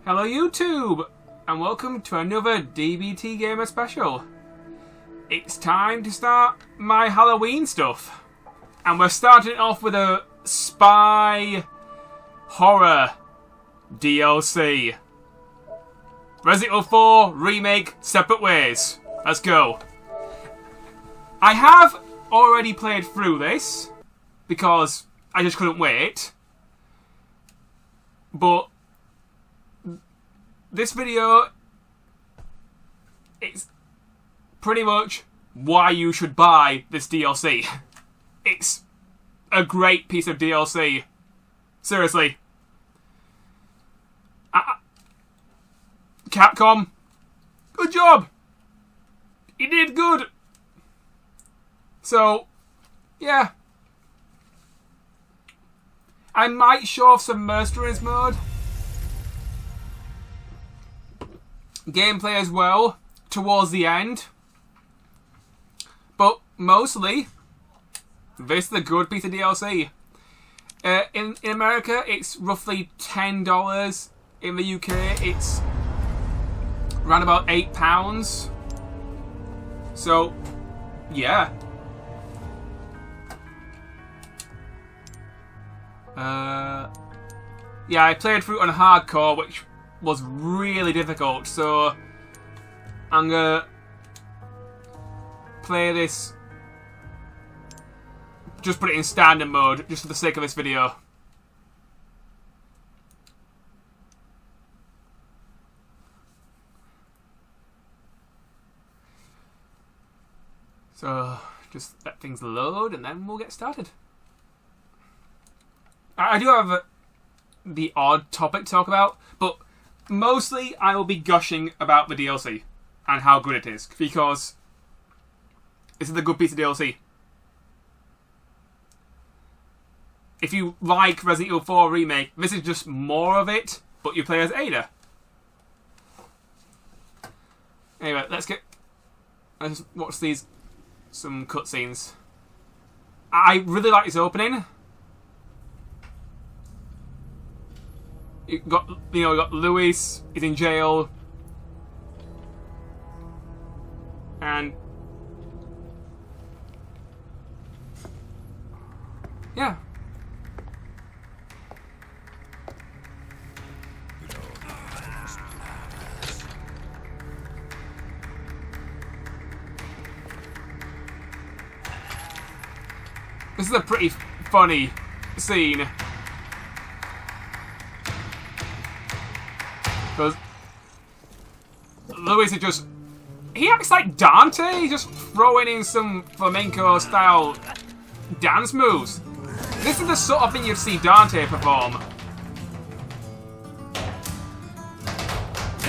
Hello YouTube, and welcome to another DBTGamer special. It's time to start my Halloween stuff. And we're starting off with a spy horror DLC. Resident Evil 4 Remake Separate Ways. Let's go. I have already played through this because I just couldn't wait. But this video, it's pretty much why you should buy this DLC. It's a great piece of DLC. Seriously. Capcom, good job. You did good. So, yeah. I might show off some Mercenaries mode. Gameplay as well, towards the end. But mostly, this is a good piece of DLC. In America, it's roughly $10. In the UK, it's around about £8. So, yeah. Yeah, I played through it on hardcore, which was really difficult, so I'm gonna play this, just put it in standard mode, just for the sake of this video. So, just let things load and then we'll get started. I do have the odd topic to talk about, but mostly I will be gushing about the DLC and how good it is, because this is a good piece of DLC. If you like Resident Evil 4 Remake, this is just more of it, but you play as Ada. Anyway, let's watch some cutscenes. I really like this opening. You got Luis, he's in jail, and yeah. This is a pretty funny scene. Because Luis is just... he acts like Dante. He's just throwing in some flamenco-style dance moves. This is the sort of thing you'd see Dante perform.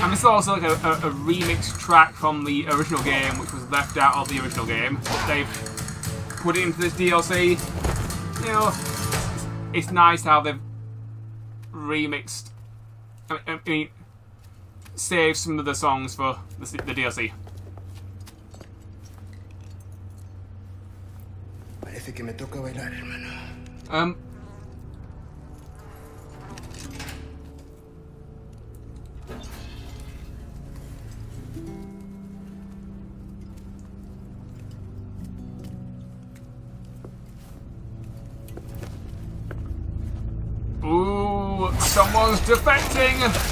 And this is also like a remix track from the original game, which was left out of the original game. But they've put it into this DLC. You know, it's nice how they've remixed... I mean, save some of the songs for the DLC. Parece que me toca bailar, hermano. Ooh, someone's defecting!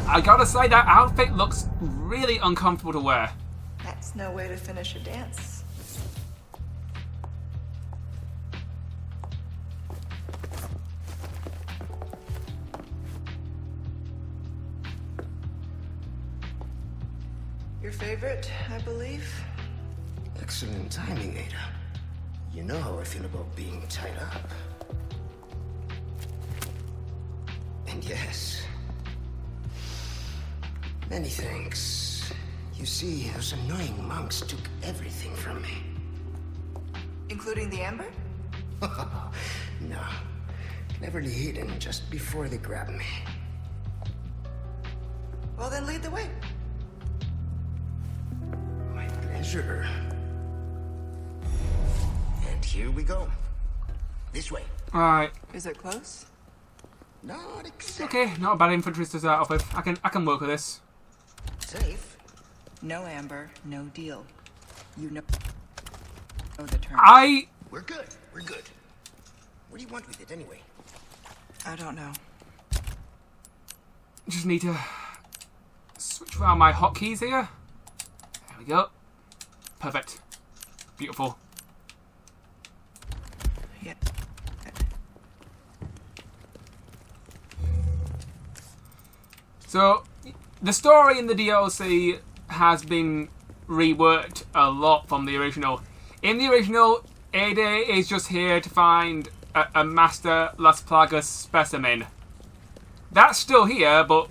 I gotta say, that outfit looks really uncomfortable to wear. That's no way to finish a dance. Your favorite, I believe? Excellent timing, Ada. You know how I feel about being tied up. And yes, many thanks. You see, those annoying monks took everything from me. Including the amber? No. Cleverly hidden just before they grabbed me. Well, then lead the way. My pleasure. And here we go. This way. Alright. Is it close? Not exactly. Okay, not a bad infantry to start off with. I can work with this. Safe. No amber, no deal. You know the terms. We're good. We're good. What do you want with it anyway? I don't know. Just need to switch around my hotkeys here. There we go. Perfect. Beautiful. Yeah. So, the story in the DLC has been reworked a lot from the original. In the original, Ada is just here to find a Master Las Plagas specimen. That's still here, but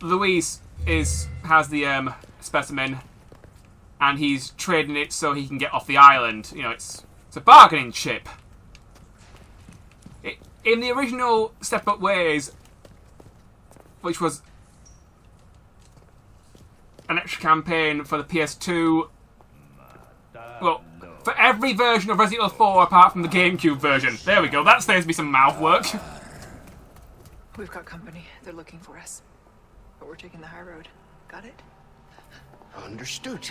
Luis has the specimen, and he's trading it so he can get off the island. You know, it's a bargaining chip. In the original Step Up Ways, which was an extra campaign for the PS2, well, for every version of Resident Evil 4 apart from the GameCube version. There we go, that saves me some mouth work. We've got company. They're looking for us. But we're taking the high road. Got it? Understood.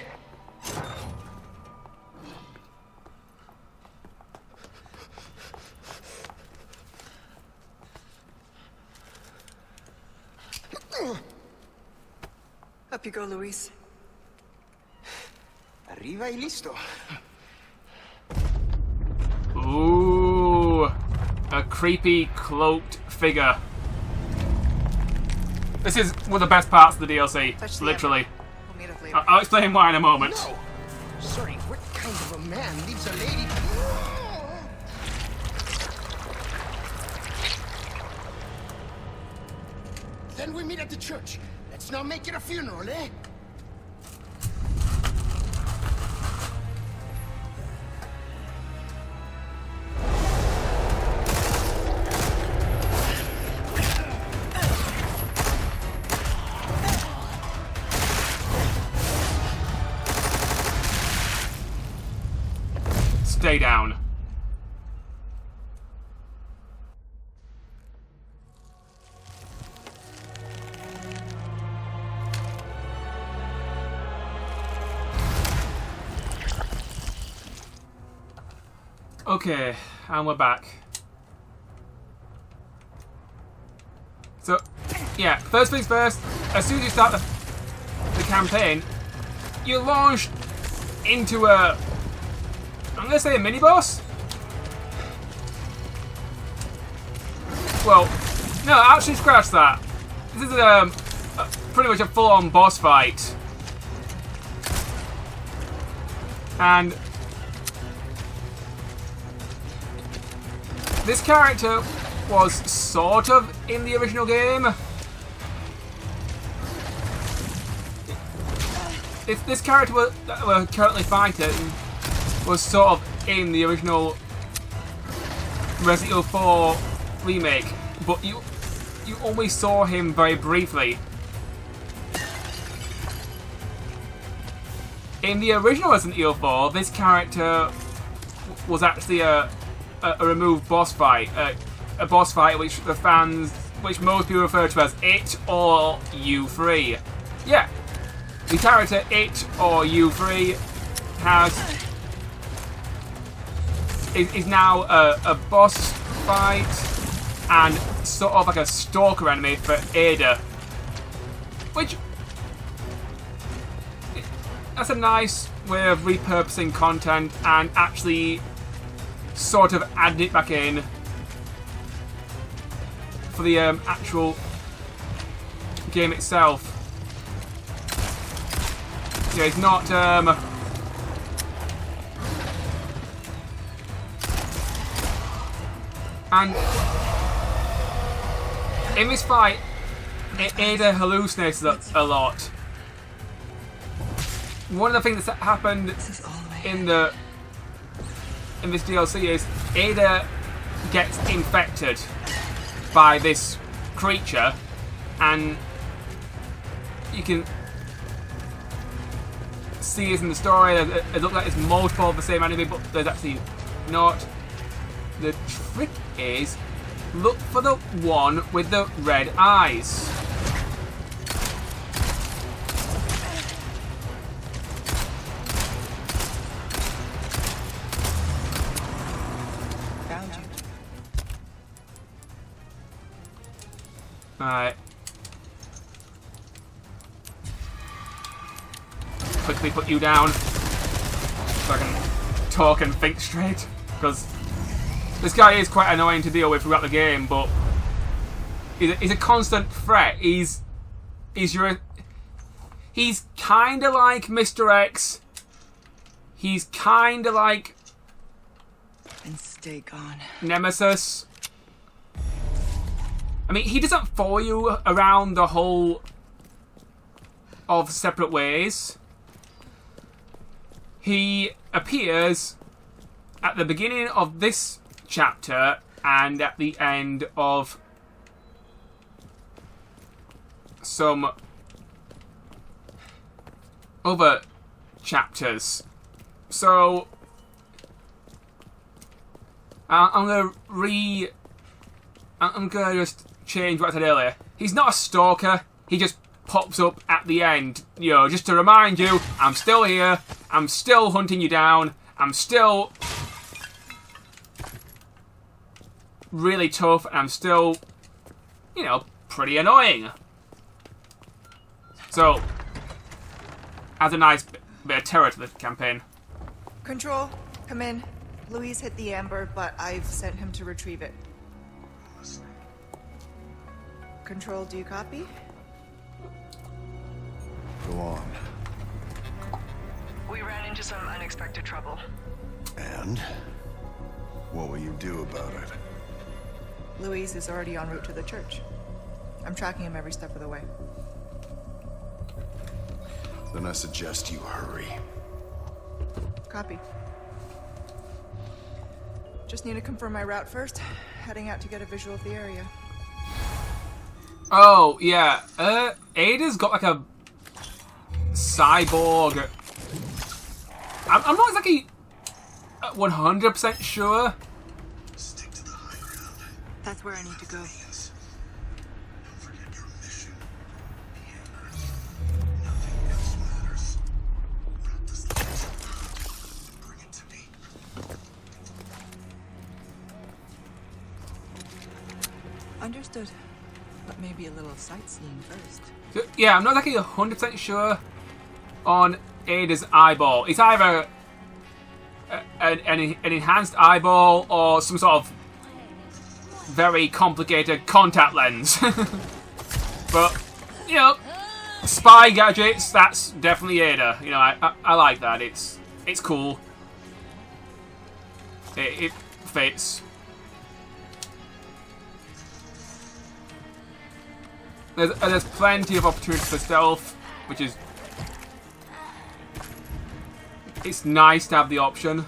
Up you go, Luis. Arriba y listo. Ooh, a creepy cloaked figure. This is one of the best parts of the DLC, Touch the literally. amber. We'll meet up later. I'll explain why in a moment. No. Sorry, what kind of a man leaves a lady? Then we meet at the church. Let's not make it a funeral, eh? Stay down. Okay, and we're back. So, yeah, first things first, as soon as you start the campaign, you're launched into a, I'm going to say a mini-boss? Well, no, actually scratch that. This is pretty much a full-on boss fight. And this character was sort of in the original game. This character that we're currently fighting was sort of in the original Resident Evil 4 remake, but you only saw him very briefly. In the original Resident Evil 4, this character was actually a removed boss fight, a boss fight which which most people refer to as It or U3. Yeah, the character It or U3 is now a boss fight and sort of like a stalker enemy for Ada, which that's a nice way of repurposing content and actually sort of adding it back in for the actual game itself. Yeah, it's not and in this fight, Ada hallucinates a lot. One of the things that happened in this DLC is Ada gets infected by this creature, and you can see it in the story. It looks like it's multiple of the same enemy, but there's actually not. The trick is look for the one with the red eyes. Found you. Alright. Quickly put you down so I can talk and think straight, because this guy is quite annoying to deal with throughout the game, but he's a constant threat. He's kind of like Mr. X. He's kind of like And stay gone. Nemesis. I mean, he doesn't follow you around the whole of Separate Ways. He appears at the beginning of this chapter and at the end of some other chapters. So I'm gonna just change what I said earlier. He's not a stalker. He just pops up at the end, you know, just to remind you, I'm still here. I'm still hunting you down. I'm still really tough, and I'm still, you know, pretty annoying. So, adds a nice bit of terror to the campaign. Control, come in. Louise hit the amber, but I've sent him to retrieve it. Control, do you copy? Go on. We ran into some unexpected trouble. And? What will you do about it? Louise is already en route to the church. I'm tracking him every step of the way. Then I suggest you hurry. Copy. Just need to confirm my route first. Heading out to get a visual of the area. Oh, yeah. Ada's got like a cyborg. I'm not exactly 100% sure. Stick to the high ground. That's where I need to go. Don't forget your mission. The Amber. Nothing else matters. Wrap this thing. Bring it to me. Understood. But maybe a little sightseeing first. So, yeah, I'm not exactly 100% sure on Ada's eyeball. It's either an enhanced eyeball or some sort of very complicated contact lens. But, you know, spy gadgets, that's definitely Ada. You know, I like that. It's cool. It fits. There's plenty of opportunities for stealth, which is... It's nice to have the option.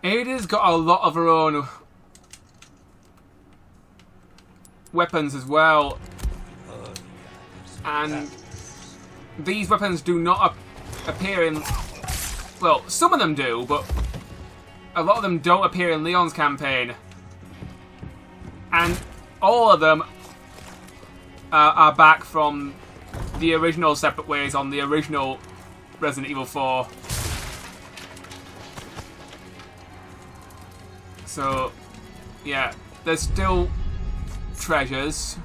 Ada's got a lot of her own weapons as well, and these weapons do not appear in, well, some of them do, but a lot of them don't appear in Leon's campaign, and all of them are back from the original Separate Ways on the original Resident Evil 4. So yeah, there's still treasures.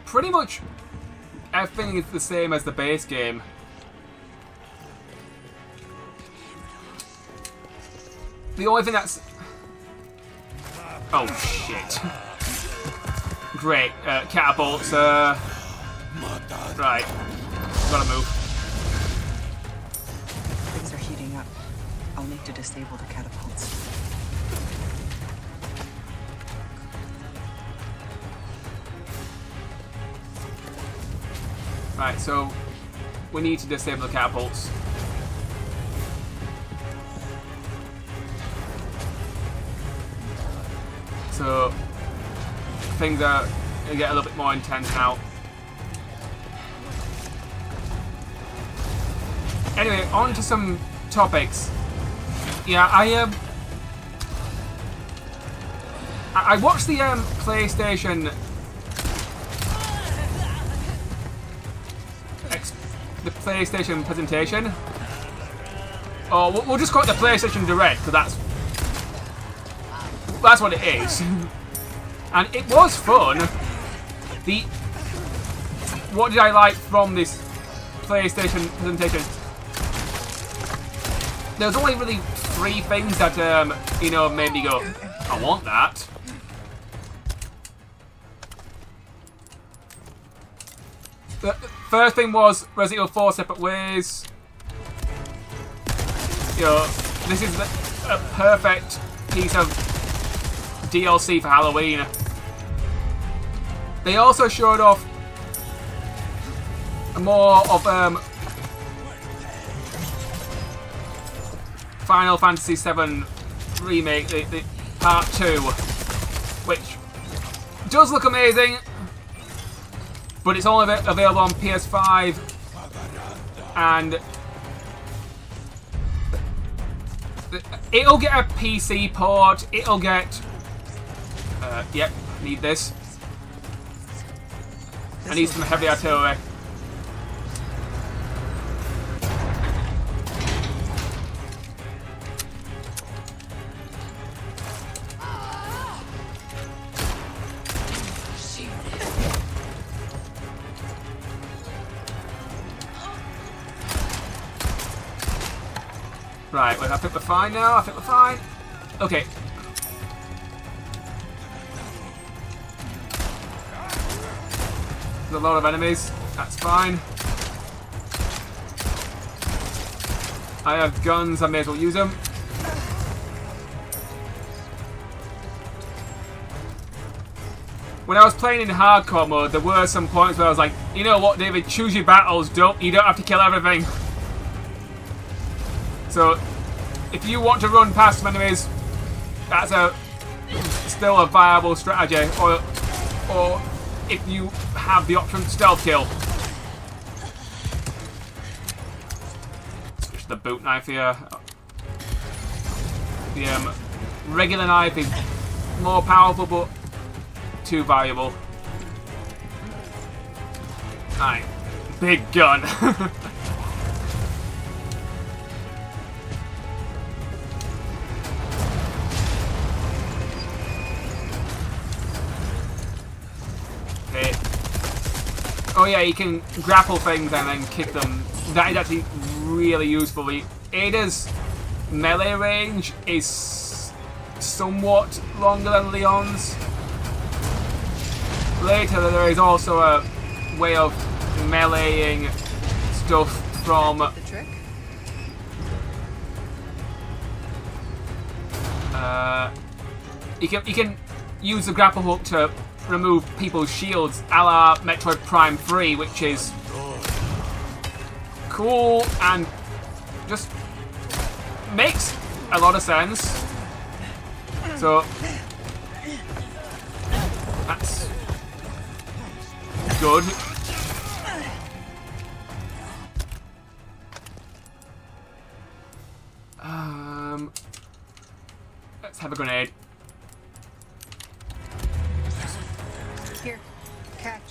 Pretty much everything is the same as the base game. The only thing that's... Oh shit. Great, catapults, right. Gotta move. Things are heating up. I'll need to disable the catapults. Right, so we need to disable the catapults. So things are gonna get a little bit more intense now. Anyway, on to some topics. Yeah, I watched the PlayStation presentation. Or we'll just call it the PlayStation Direct, because that's what it is. And it was fun. What did I like from this PlayStation presentation? There was only really 3 things that made me go, I want that. The first thing was Resident Evil 4 Separate Ways. This is a perfect piece of DLC for Halloween. They also showed off more of Final Fantasy VII Remake, the Part 2, which does look amazing, but it's only available on PS5, and it'll get a PC port, it'll get... yep, need this. I need some heavy artillery. Right, wait, I think we're fine now. I think we're fine. Okay. There's a lot of enemies. That's fine. I have guns. I may as well use them. When I was playing in hardcore mode, there were some points where I was like, you know what, David, choose your battles. You don't have to kill everything. So, if you want to run past some enemies, that's still a viable strategy. Or if you have the option to stealth kill. Switch to the boot knife here. The regular knife is more powerful, but too valuable. Alright, big gun. Oh yeah, you can grapple things and then kick them. That is actually really useful. Ada's melee range is somewhat longer than Leon's. Later there is also a way of meleeing stuff from... The trick? You can use the grapple hook to remove people's shields, a la Metroid Prime 3, which is cool and just makes a lot of sense. So that's good. Let's have a grenade. Here, catch.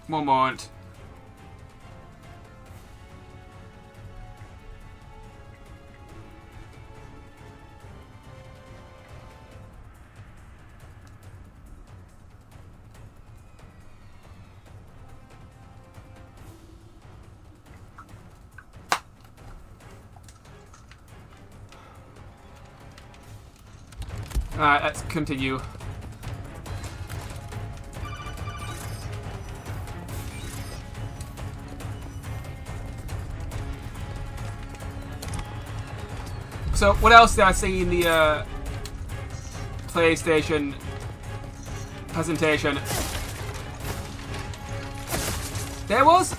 One moment. Alright, let's continue. So, what else did I see in the PlayStation presentation? There was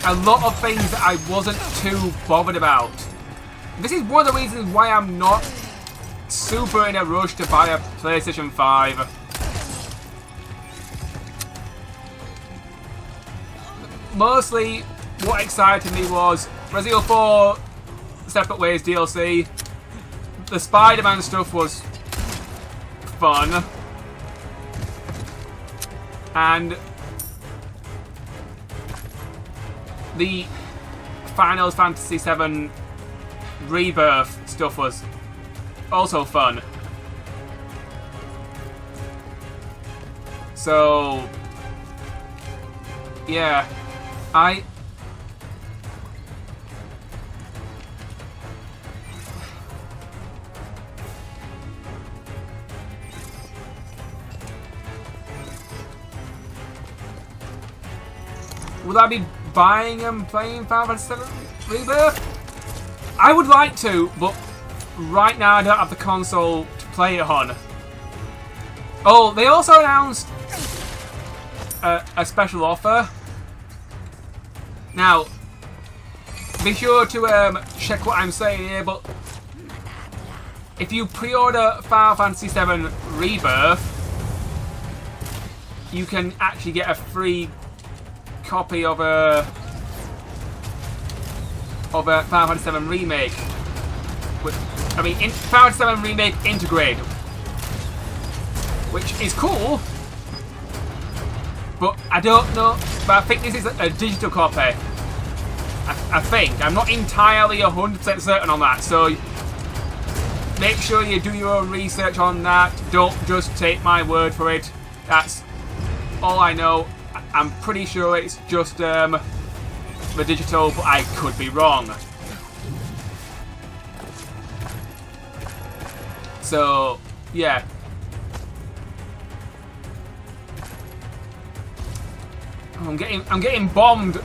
a lot of things that I wasn't too bothered about. This is one of the reasons why I'm not super in a rush to buy a PlayStation 5. Mostly, what excited me was Resident Evil 4 Separate Ways DLC. The Spider-Man stuff was fun. And the Final Fantasy VII Rebirth stuff was also fun. So, yeah, would I be buying and playing Final Fantasy VII Rebirth? I would like to, but right now I don't have the console to play it on. Oh, they also announced a special offer. Now, be sure to check what I'm saying here, but if you pre-order Final Fantasy VII Rebirth, you can actually get a free copy of a Final Fantasy VII Remake. Final Fantasy VII Remake Integrate, which is cool, but I don't know. But I think this is a digital copy. I think. I'm not entirely 100% certain on that, so make sure you do your own research on that. Don't just take my word for it. That's all I know. I'm pretty sure it's just the digital, but I could be wrong. So, yeah. I'm getting bombed.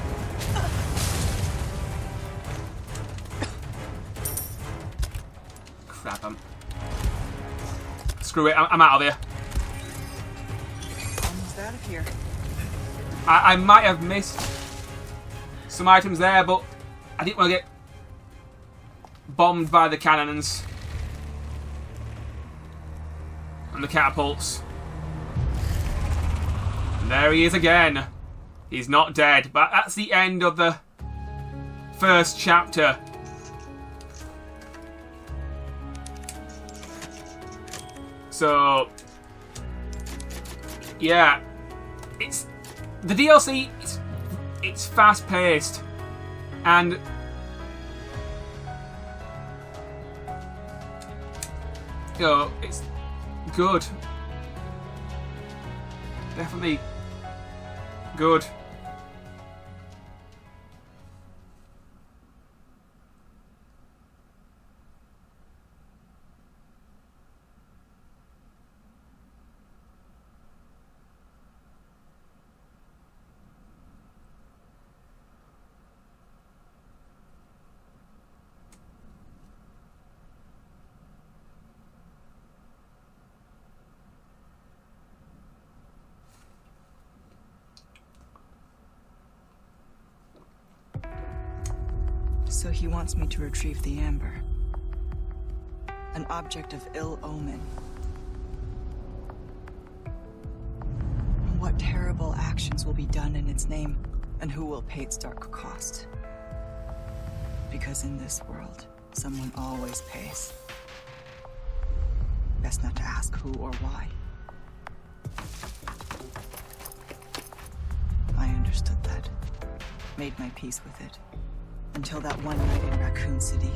Crap, screw it, I'm out of here. Almost out of here. I might have missed some items there, but I didn't want to get bombed by the cannons and the catapults. And there he is again. He's not dead, but that's the end of the first chapter. So, yeah, the DLC. It's fast paced, and it's good. Definitely good. So he wants me to retrieve the amber. An object of ill omen. What terrible actions will be done in its name, and who will pay its dark cost? Because in this world, someone always pays. Best not to ask who or why. I understood that. Made my peace with it. Until that one night in Raccoon City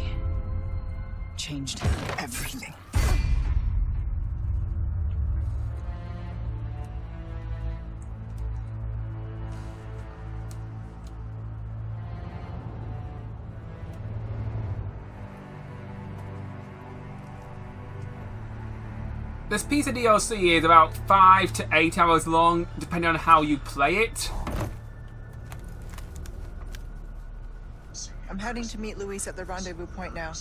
changed everything. this piece of DLC is about 5 to 8 hours long, depending on how you play it. I'm heading to meet Luis at the rendezvous point now.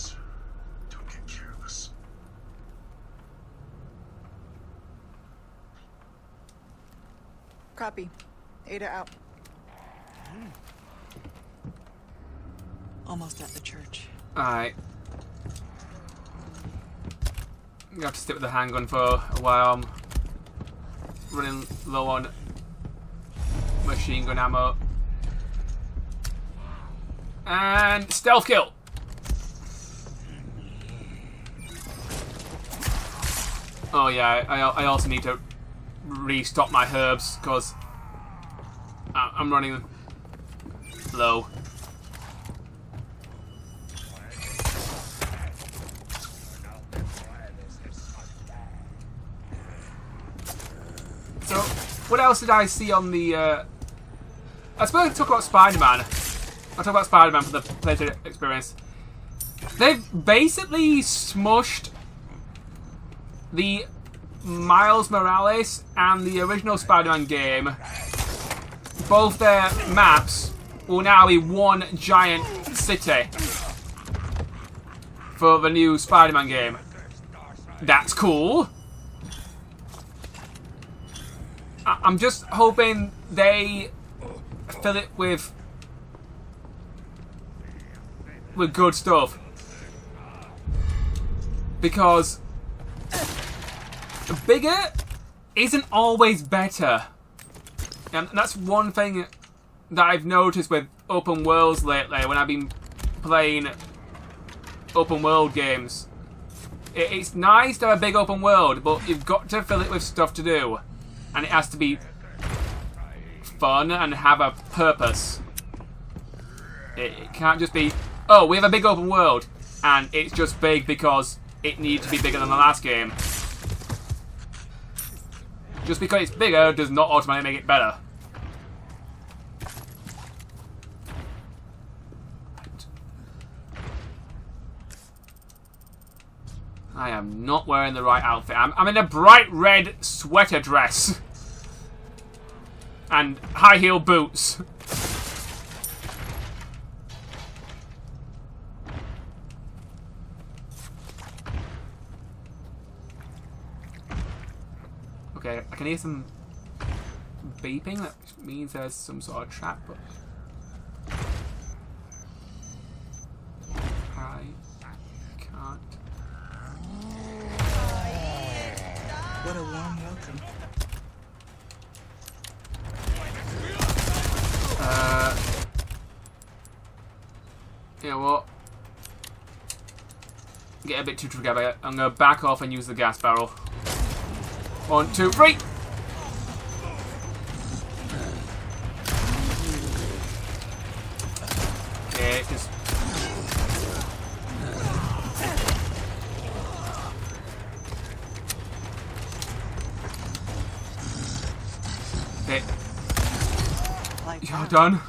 Don't get careless. Copy. Ada out. Almost at the church. Alright. I'm gonna have to stick with the handgun for a while. I'm running low on machine gun ammo. And stealth kill! Oh yeah, I also need to restock my herbs because I'm running low. So, what else did I see on the... I suppose I could talk about Spider-Man. I'll talk about Spider-Man for the PlayStation experience. They've basically smushed the Miles Morales and the original Spider-Man game. Both their maps will now be one giant city for the new Spider-Man game. That's cool. I'm just hoping they fill it with good stuff, because bigger isn't always better, and that's one thing that I've noticed with open worlds lately when I've been playing open world games. It's nice to have a big open world, but you've got to fill it with stuff to do. And it has to be fun and have a purpose. It can't just be, oh, we have a big open world, and it's just big because it needs to be bigger than the last game. Just because it's bigger does not automatically make it better. I am not wearing the right outfit. I'm in a bright red sweater dress. And high heel boots. Okay, I can hear some beeping. That means there's some sort of trap, but I can't. What a warm welcome. You know what? Get a bit too together. I'm gonna back off and use the gas barrel. 1, 2, 3! Okay, just... Okay. You're done.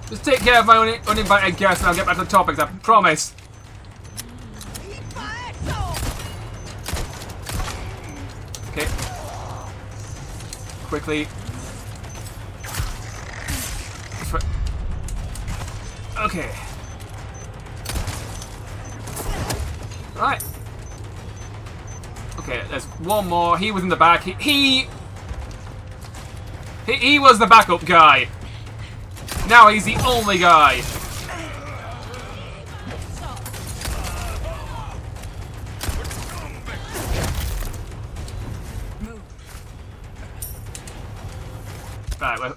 Just take care of my uninvited guests and I'll get back to the topics, I promise. Okay. Quickly. Okay. Right. Okay, there's one more. He was in the back. He was the backup guy. Now he's the only guy. Right, well,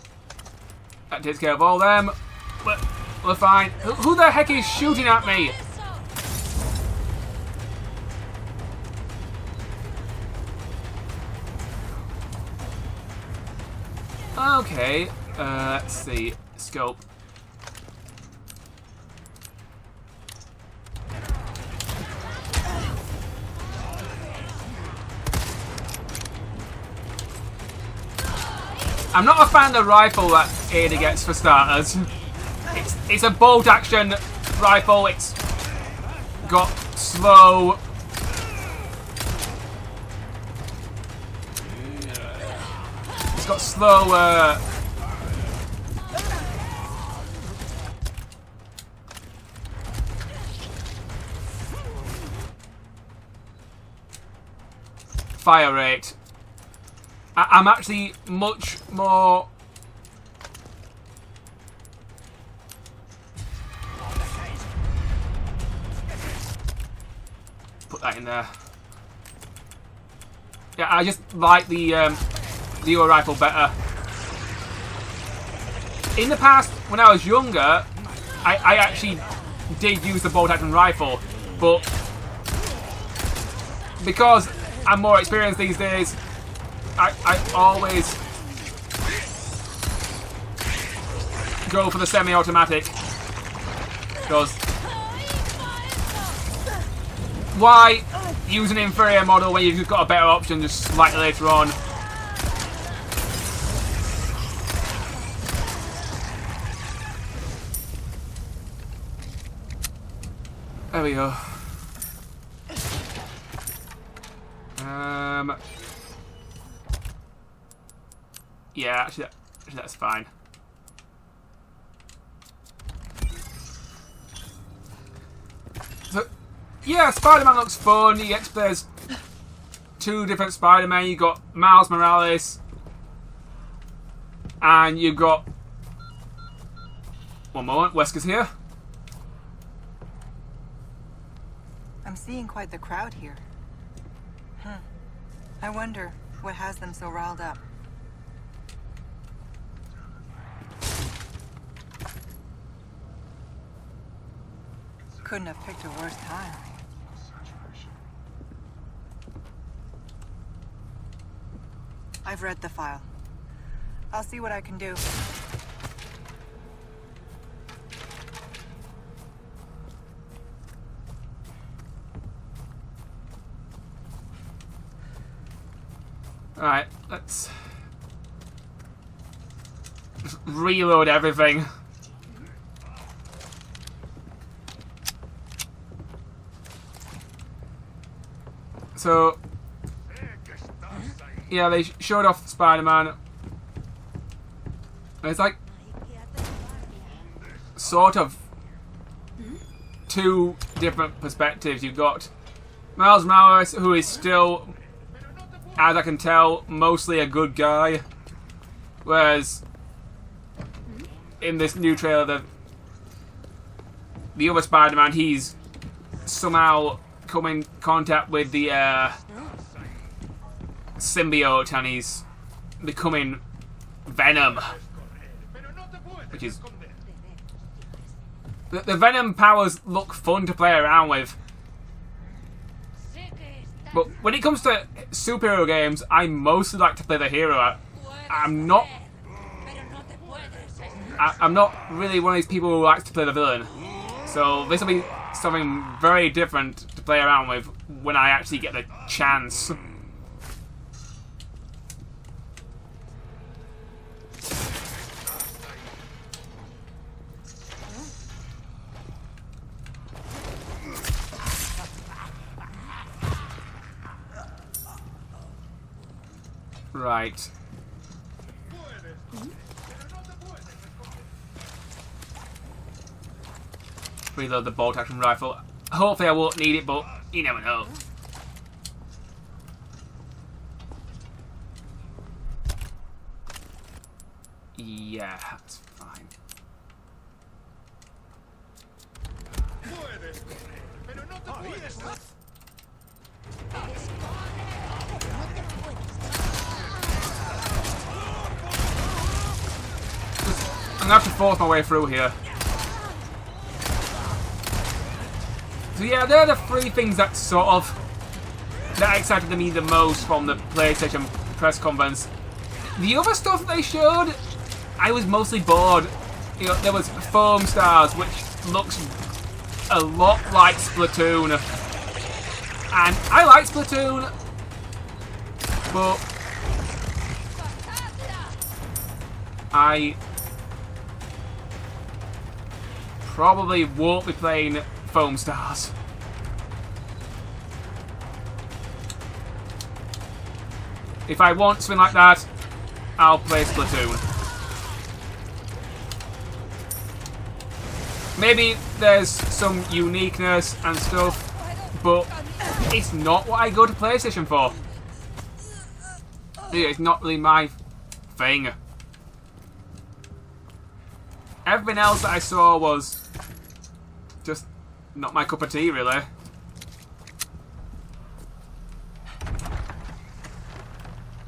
that takes care of all them. We're fine. Who the heck is shooting at me? Okay, let's see. Scope. I'm not a fan of the rifle that Ada gets for starters. It's a bolt action rifle. It's got slow. It's got slow. Fire rate. I'm actually much more. Put that in there. Yeah, I just like the dual rifle better. In the past, when I was younger, I actually did use the bolt action rifle, but because I'm more experienced these days, I always go for the semi-automatic. Because why use an inferior model when you've got a better option just slightly later on? There we go. Yeah, actually that's fine. So, yeah, Spider-Man looks fun. You get to play as 2 different Spider-Men. You got Miles Morales, and you've got one moment. Wesker's here. I'm seeing quite the crowd here. I wonder what has them so riled up. Couldn't have picked a worse time. I've read the file. I'll see what I can do. Alright, let's just reload everything. So, yeah, they showed off Spider-Man. It's like sort of 2 different perspectives. You've got Miles Morales, who is still, as I can tell, mostly a good guy, whereas in this new trailer, the other Spider-Man, he's somehow come in contact with the symbiote, and he's becoming Venom, which is the Venom powers look fun to play around with. But when it comes to superhero games, I mostly like to play the hero. I'm not really one of these people who likes to play the villain. So this will be something very different to play around with when I actually get the chance. Right. Reload the bolt action rifle. Hopefully I won't need it, but you never know. Yeah, that's fine. I'm gonna have to force my way through here. So yeah, they're the 3 things that that excited me the most from the PlayStation press conference. The other stuff they showed, I was mostly bored. You know, there was Foam Stars, which looks a lot like Splatoon. And I like Splatoon, but I probably won't be playing Foam Stars. If I want something like that, I'll play Splatoon. Maybe there's some uniqueness and stuff, but it's not what I go to PlayStation for. It's not really my thing. Everything else that I saw was just not my cup of tea, really.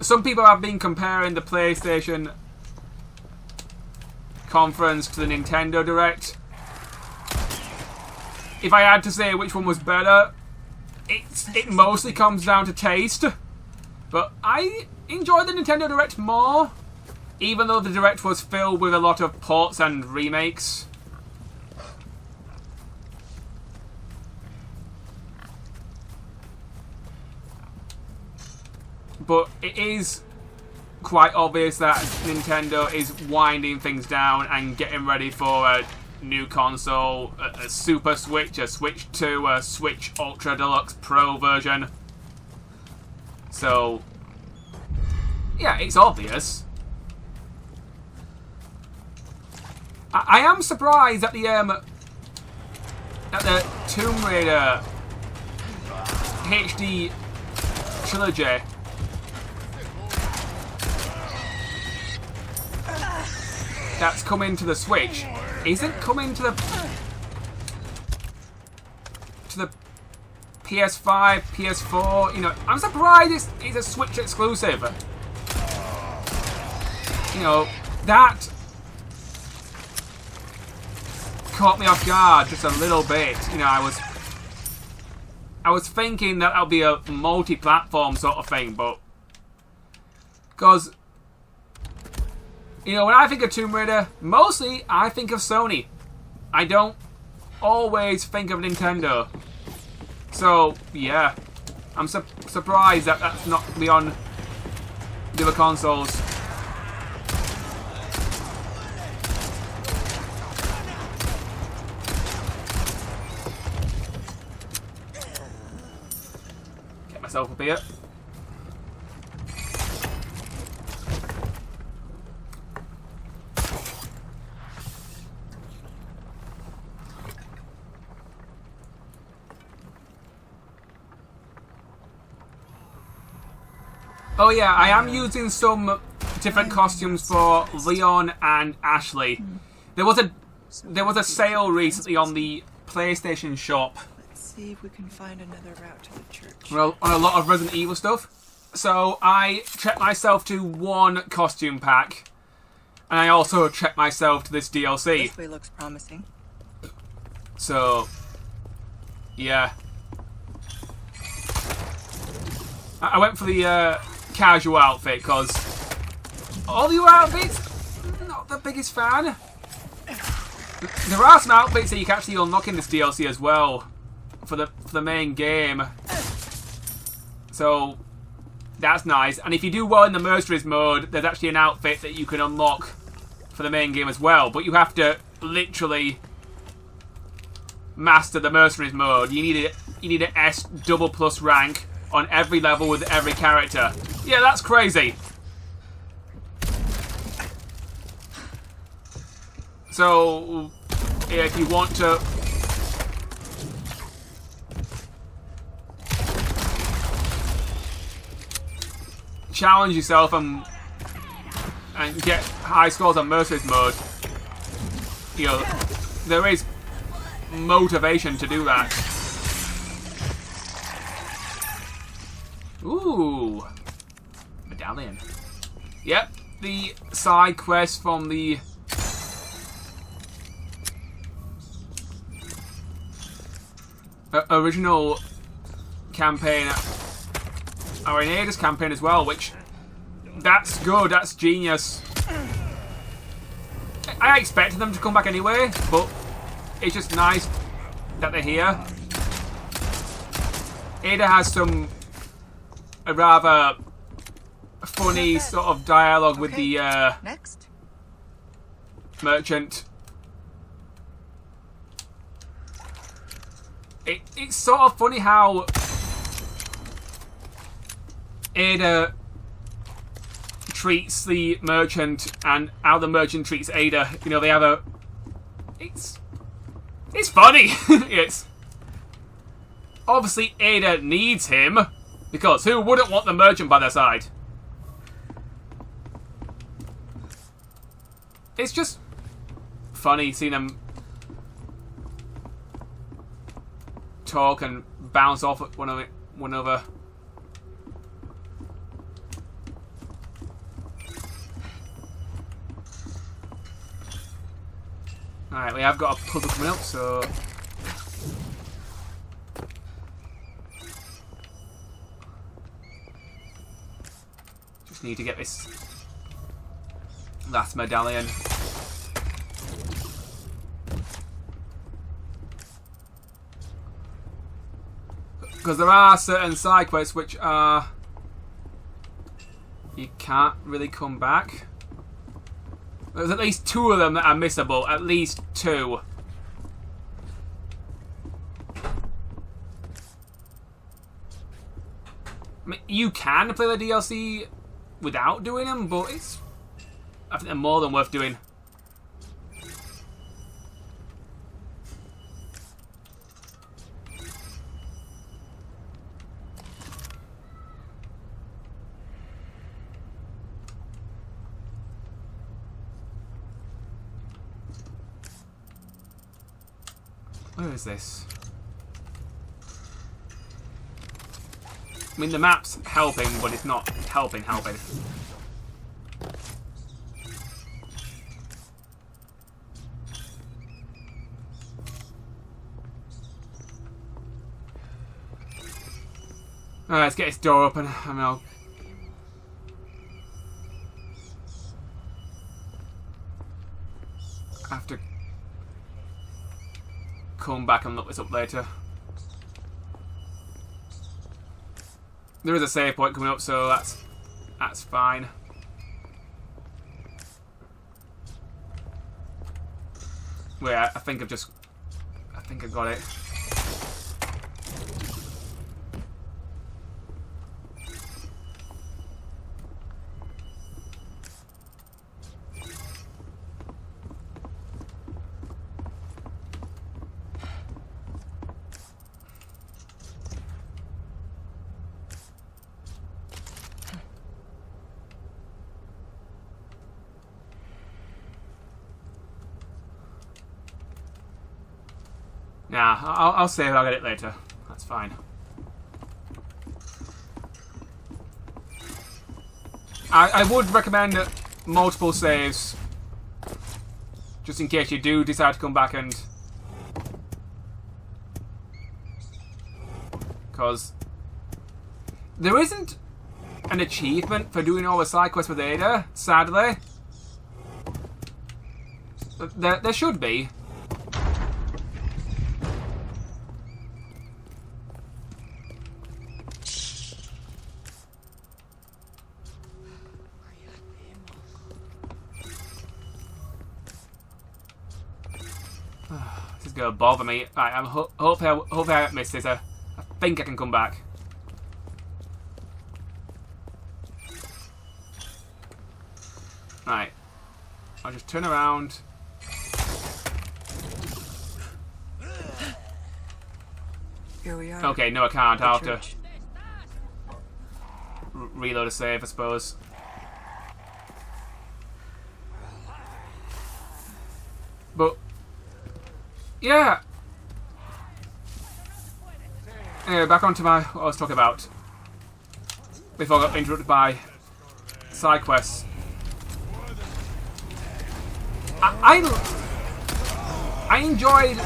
Some people have been comparing the PlayStation conference to the Nintendo Direct. If I had to say which one was better, it mostly comes down to taste. But I enjoyed the Nintendo Direct more, even though the Direct was filled with a lot of ports and remakes. But it is quite obvious that Nintendo is winding things down and getting ready for a new console, a Super Switch, a Switch 2, a Switch Ultra Deluxe Pro version. So, yeah, it's obvious. I am surprised that the Tomb Raider HD trilogy that's coming to the Switch isn't coming to the PS5, PS4. You know, I'm surprised it's a Switch exclusive. You know, that caught me off guard just a little bit. You know, I was thinking that that'll be a multi-platform sort of thing, but because, you know, when I think of Tomb Raider, mostly I think of Sony. I don't always think of Nintendo. So, yeah, I'm surprised that that's not beyond the other consoles. Get myself up here. Oh yeah, I am using some different costumes for Leon and Ashley. There was a sale recently on the PlayStation Shop. Let's see if we can find another route to the church. Well, on a lot of Resident Evil stuff. So I treated myself to one costume pack, and I also treated myself to this DLC. This way looks promising. So, yeah. I went for the casual outfit because all the other outfits, not the biggest fan. There are some outfits that you can actually unlock in this DLC as well for the main game. So that's nice. And if you do well in the Mercenaries mode, there's actually an outfit that you can unlock for the main game as well. But you have to literally master the Mercenaries mode. You need an S double plus rank on every level with every character. Yeah, that's crazy. So, yeah, if you want to challenge yourself and get high scores on Mercenaries mode, you know, there is motivation to do that. Ooh, medallion. Yep, the side quest from the original campaign, or Ada's campaign as well, which, that's good, that's genius. I expected them to come back anyway, but it's just nice that they're here. Ada has a rather funny sort of dialogue with the Next. merchant. It's sort of funny how Ada treats the merchant and how the merchant treats Ada. You know, they have a... It's funny. It's... Obviously, Ada needs him, because who wouldn't want the merchant by their side? It's just funny seeing them talk and bounce off at one another. Alright, we have got a puzzle coming up, so... Just need to get this last medallion. Because there are certain side quests which are... You can't really come back. There's at least 2 of them that are missable. At least 2. I mean, you can play the DLC without doing them, but it's... I think they're more than worth doing. Where is this? I mean, the map's helping, but it's not helping. Alright, let's get this door open. I mean, I'll... have to come back and look this up later. There is a save point coming up, so that's fine. Wait, I think I got it. Nah, I'll save it. I'll get it later. That's fine. I would recommend multiple saves, just in case you do decide to come back and... Because there isn't an achievement for doing all the side quests with Ada, sadly. There should be. This is gonna bother me. Right, hopefully I haven't missed this. I think I can come back. Right. I'll just turn around. Here we are. Okay, no I can't. I'll have to Church. reload a save, I suppose. But yeah. Anyway, back onto what I was talking about before I got interrupted by side quests. I enjoyed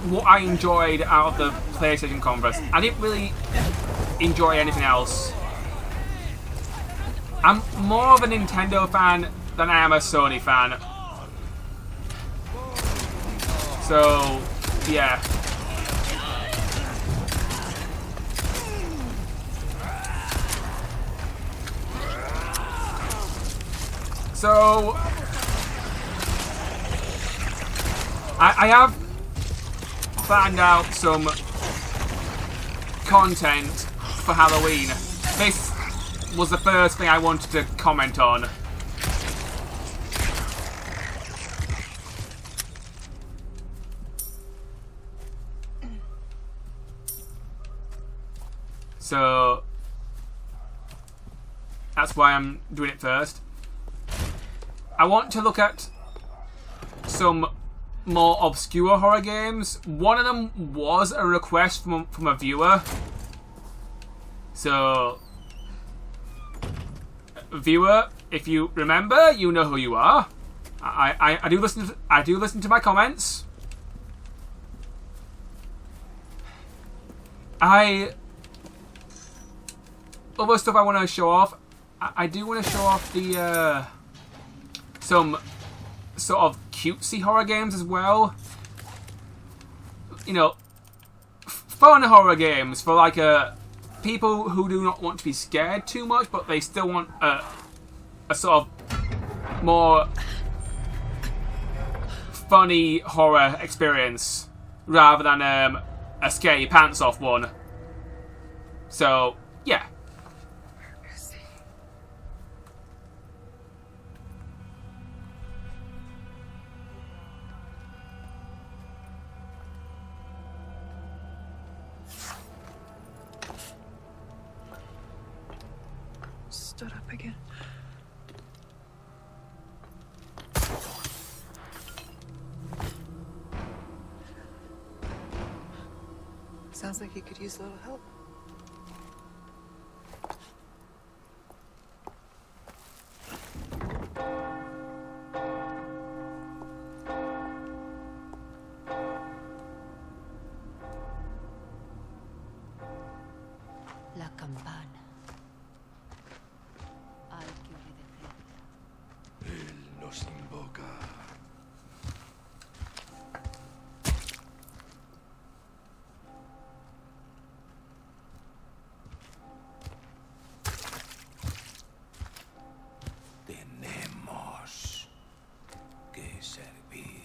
what I enjoyed out of the PlayStation Conference. I didn't really enjoy anything else. I'm more of a Nintendo fan than I am a Sony fan. So, yeah. So, I have planned out some content for Halloween. This was the first thing I wanted to comment on. So that's why I'm doing it first. I want to look at some more obscure horror games. One of them was a request from a viewer. So, viewer, if you remember, you know who you are. I do listen to my comments. Other stuff I want to show off. I do want to show off the some sort of cutesy horror games as well. You know, fun horror games for like people who do not want to be scared too much, but they still want a sort of more funny horror experience rather than a scare your pants off one. So yeah. Stood up again. Sounds like he could use a little help. La campana. Al que obedece. Él nos invoca. Tenemos que servir.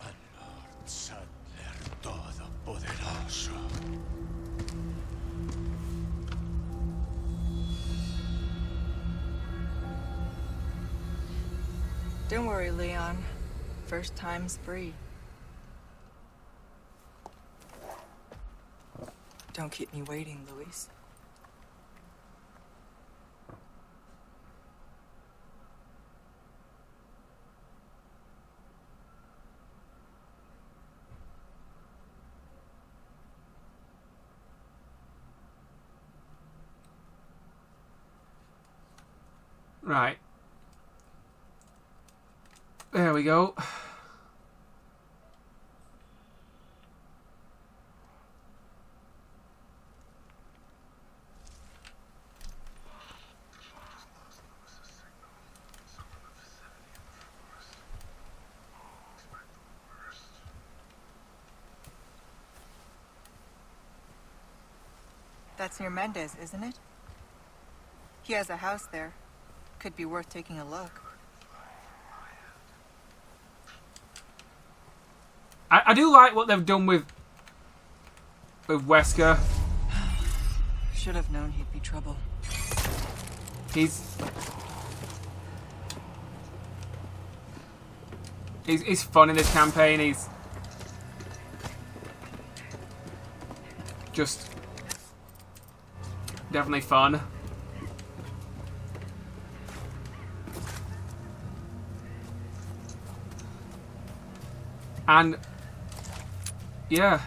Al Lord Sadler Todopoderoso. Don't worry, Leon. First time's free. Don't keep me waiting, Luis. Right. There we go. That's near Mendez, isn't it? He has a house there. Could be worth taking a look. I do like what they've done with Wesker. Should have known he'd be trouble. He's fun in this campaign. He's just definitely fun. And yeah,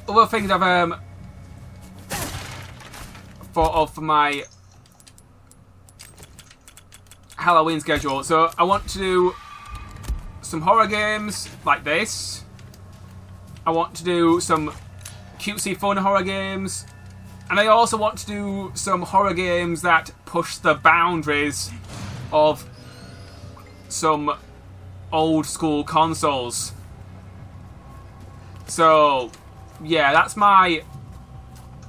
other things I've thought of for my Halloween schedule. So I want to do some horror games like this. I want to do some cutesy fun horror games. And I also want to do some horror games that push the boundaries of some old school consoles. So yeah, that's my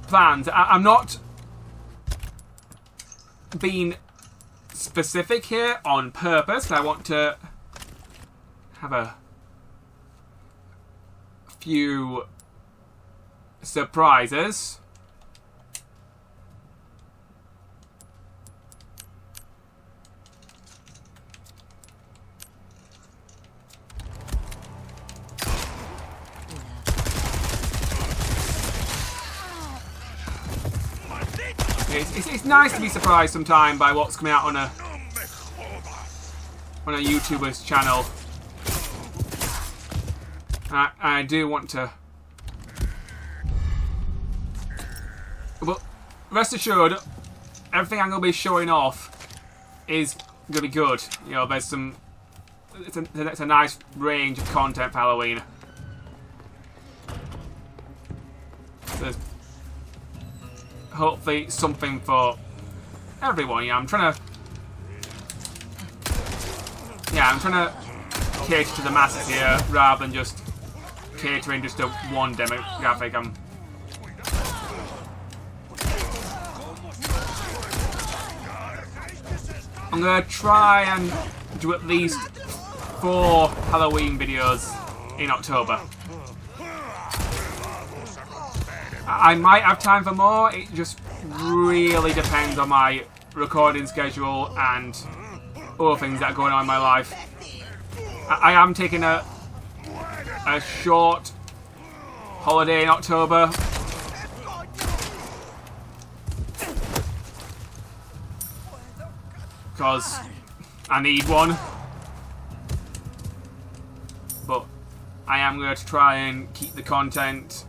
plans. I'm not being specific here on purpose. I want to have a few surprises. It's nice to be surprised sometime by what's coming out on a YouTuber's channel. I do want to, but rest assured, everything I'm going to be showing off is going to be good. You know, there's some. It's a nice range of content for Halloween. There's hopefully something for everyone. Yeah, I'm trying to cater to the masses here rather than just catering just to one demographic. I'm gonna try and do at least 4 Halloween videos in October. I might have time for more. It just really depends on my recording schedule and other things that are going on in my life. I am taking a short holiday in October. Because I need one. But I am going to try and keep the content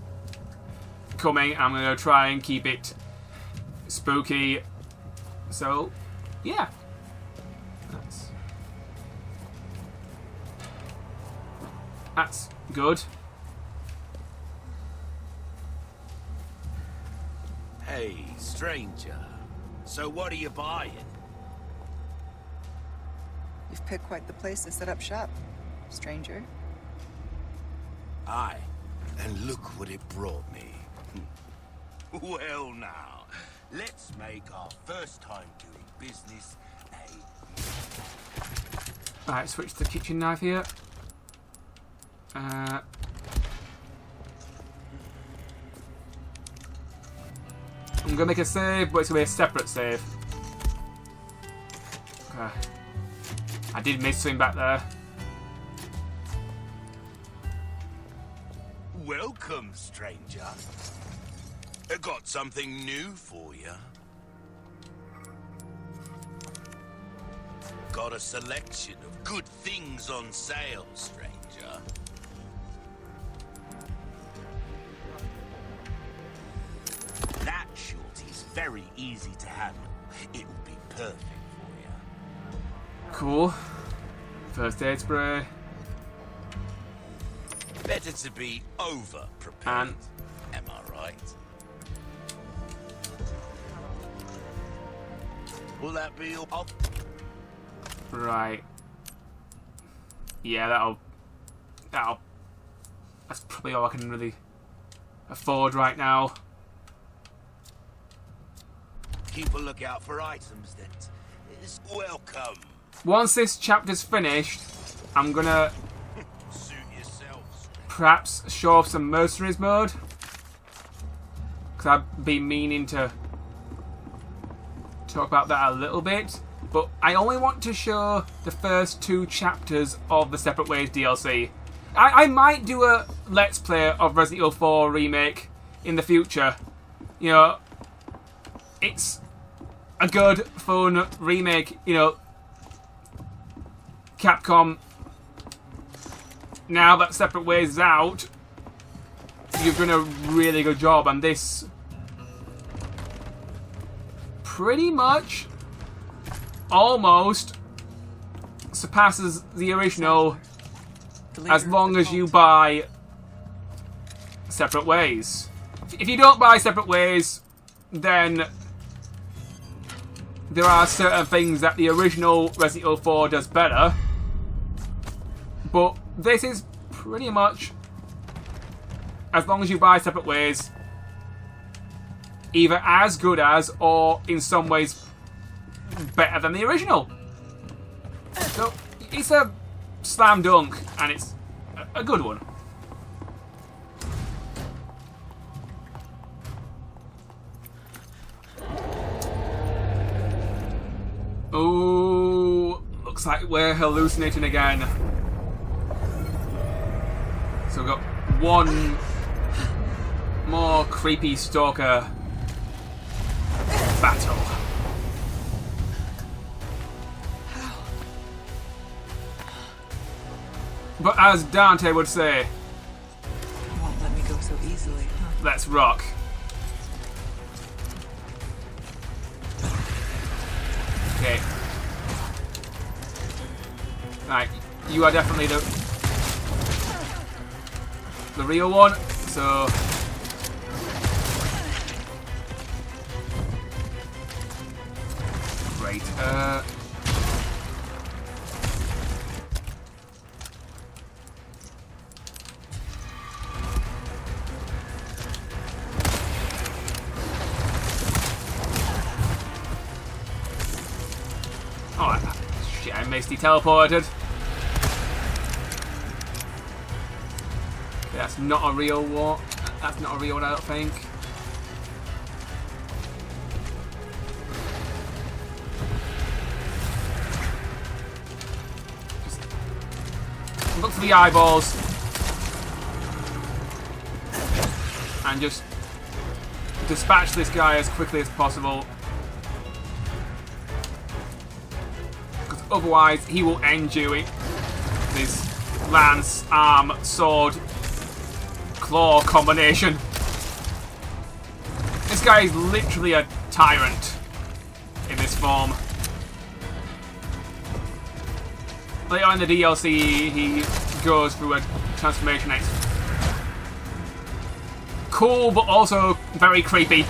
coming. I'm going to try and keep it spooky. So, yeah. That's good. Hey, stranger. So what are you buying? You've picked quite the place to set up shop, stranger. Aye, and look what it brought me. Well now, let's make our first time doing business a... Right, switch to the kitchen knife here. I'm gonna make a save, but it's gonna be a separate save. Okay. I did miss something back there. Welcome, stranger. I got something new for you. Got a selection of good things on sale, stranger. That shorty's very easy to handle. It will be perfect for you. Cool. First aid spray. Better to be over-prepared. Am I right? Will that be all? Right. Yeah, that's probably all I can really afford right now. Keep a lookout for items that is welcome. Once this chapter's finished, I'm gonna Suit yourselves. perhaps show off some mercenaries mode. Because I've been meaning to talk about that a little bit. But I only want to show the first 2 chapters of the Separate Ways DLC. I might do a Let's Play of Resident Evil 4 Remake in the future. You know, it's a good, fun remake. You know, Capcom, now that Separate Ways is out, you've done a really good job, and this pretty much almost surpasses the original as long as you buy Separate Ways. If you don't buy Separate Ways, then there are certain things that the original Resident Evil 4 does better, but this is pretty much, as long as you buy Separate Ways, either as good as or in some ways better than the original. So it's a slam dunk, and it's a good one. Oh, looks like we're hallucinating again. So we've got one more creepy stalker. battle. But as Dante would say, You won't let me go so easily, huh? let's rock. Okay. Right, you are definitely the real one, so great. Oh shit! I missed. He teleported. That's not a real one. That's not a real one, I don't think. Just look for the eyeballs. And just dispatch this guy as quickly as possible. Because otherwise he will end you with this lance, arm, sword, claw combination. This guy is literally a tyrant in this form. Later on in the DLC, he goes through a transformation. It's cool, but also very creepy,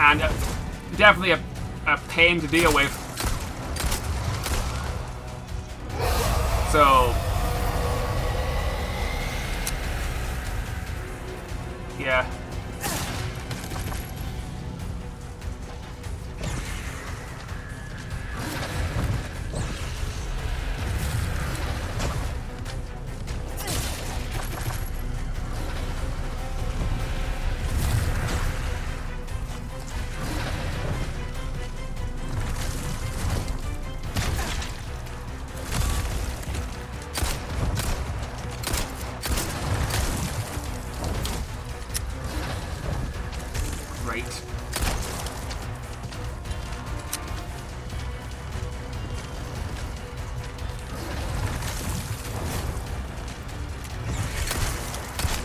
and definitely a pain to deal with. So, yeah. Great.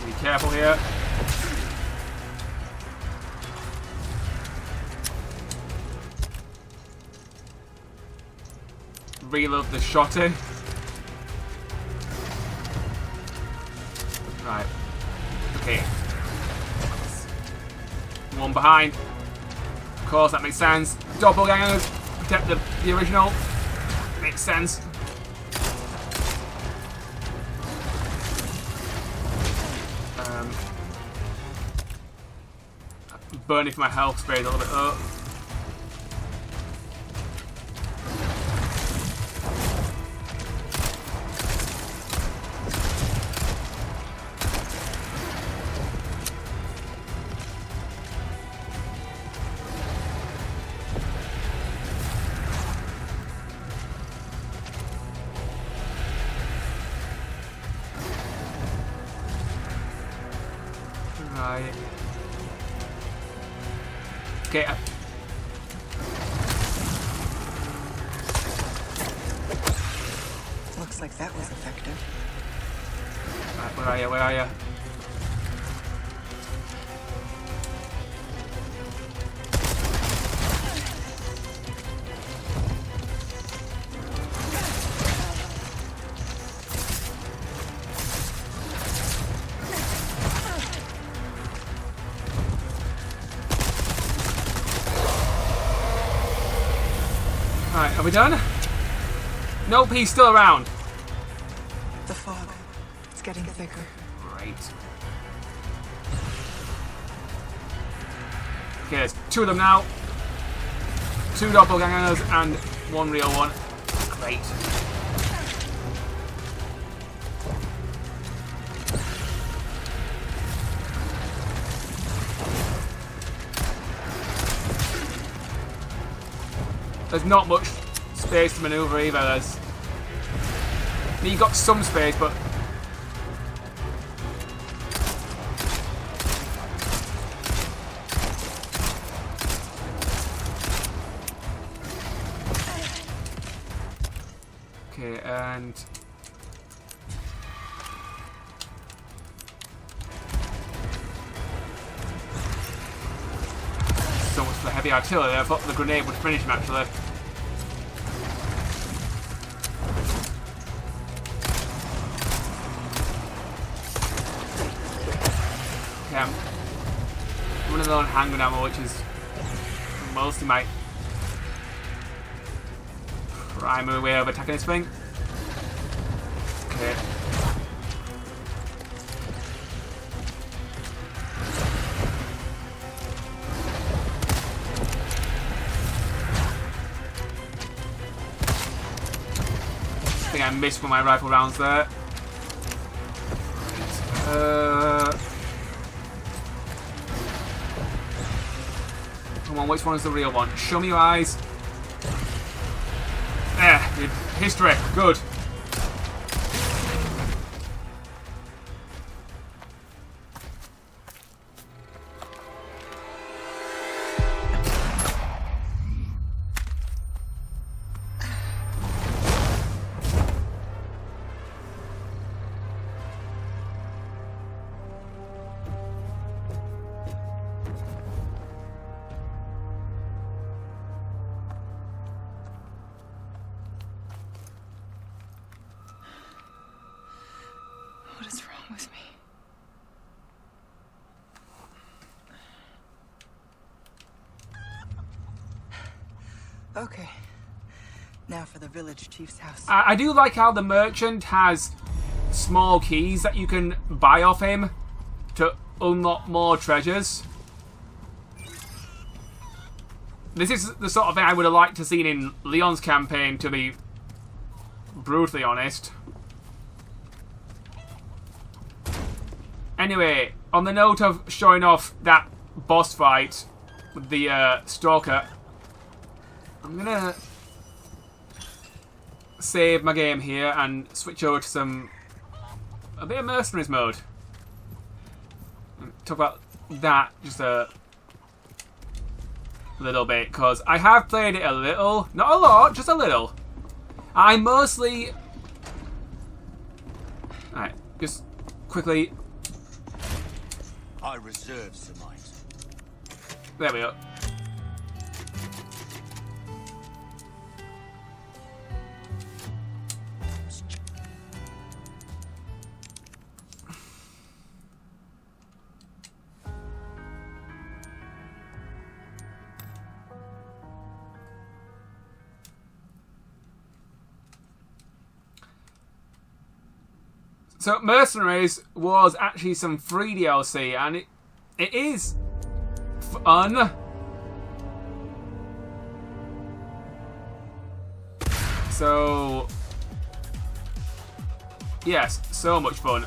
Be careful here. Reload the shot in. Right. Okay. One behind. Of course, that makes sense. Doppelgangers protect the original. Makes sense. Burning for my health spray a little bit up. Right. Okay. Looks like that was effective. Right, where are you? Where are you? Right, are we done? Nope, he's still around. The fog. It's getting thicker. Great. Okay, there's two of them now. Two doppelgangers and one real one. Great. There's not much space to maneuver either. You've got some space, but And so much for the heavy artillery. I thought the grenade would finish him actually. Okay, I'm running low on handgun ammo, which is mostly my primary way of attacking this thing. Okay. I think I missed one of my rifle rounds there. Come on, which one is the real one? Show me your eyes. There, history. Good. What is wrong with me? Okay. Now for the village chief's house. I do like how the merchant has small keys that you can buy off him to unlock more treasures. This is the sort of thing I would have liked to seen in Leon's campaign, to be brutally honest. Anyway, on the note of showing off that boss fight with the Stalker, I'm gonna save my game here and switch over to a bit of Mercenaries mode. Talk about that just a little bit, because I have played it a little, not a lot, just a little. I mostly... Alright, just quickly... I reserve surmise. There we go. So Mercenaries was actually some free DLC, and it is fun. So yes, so much fun.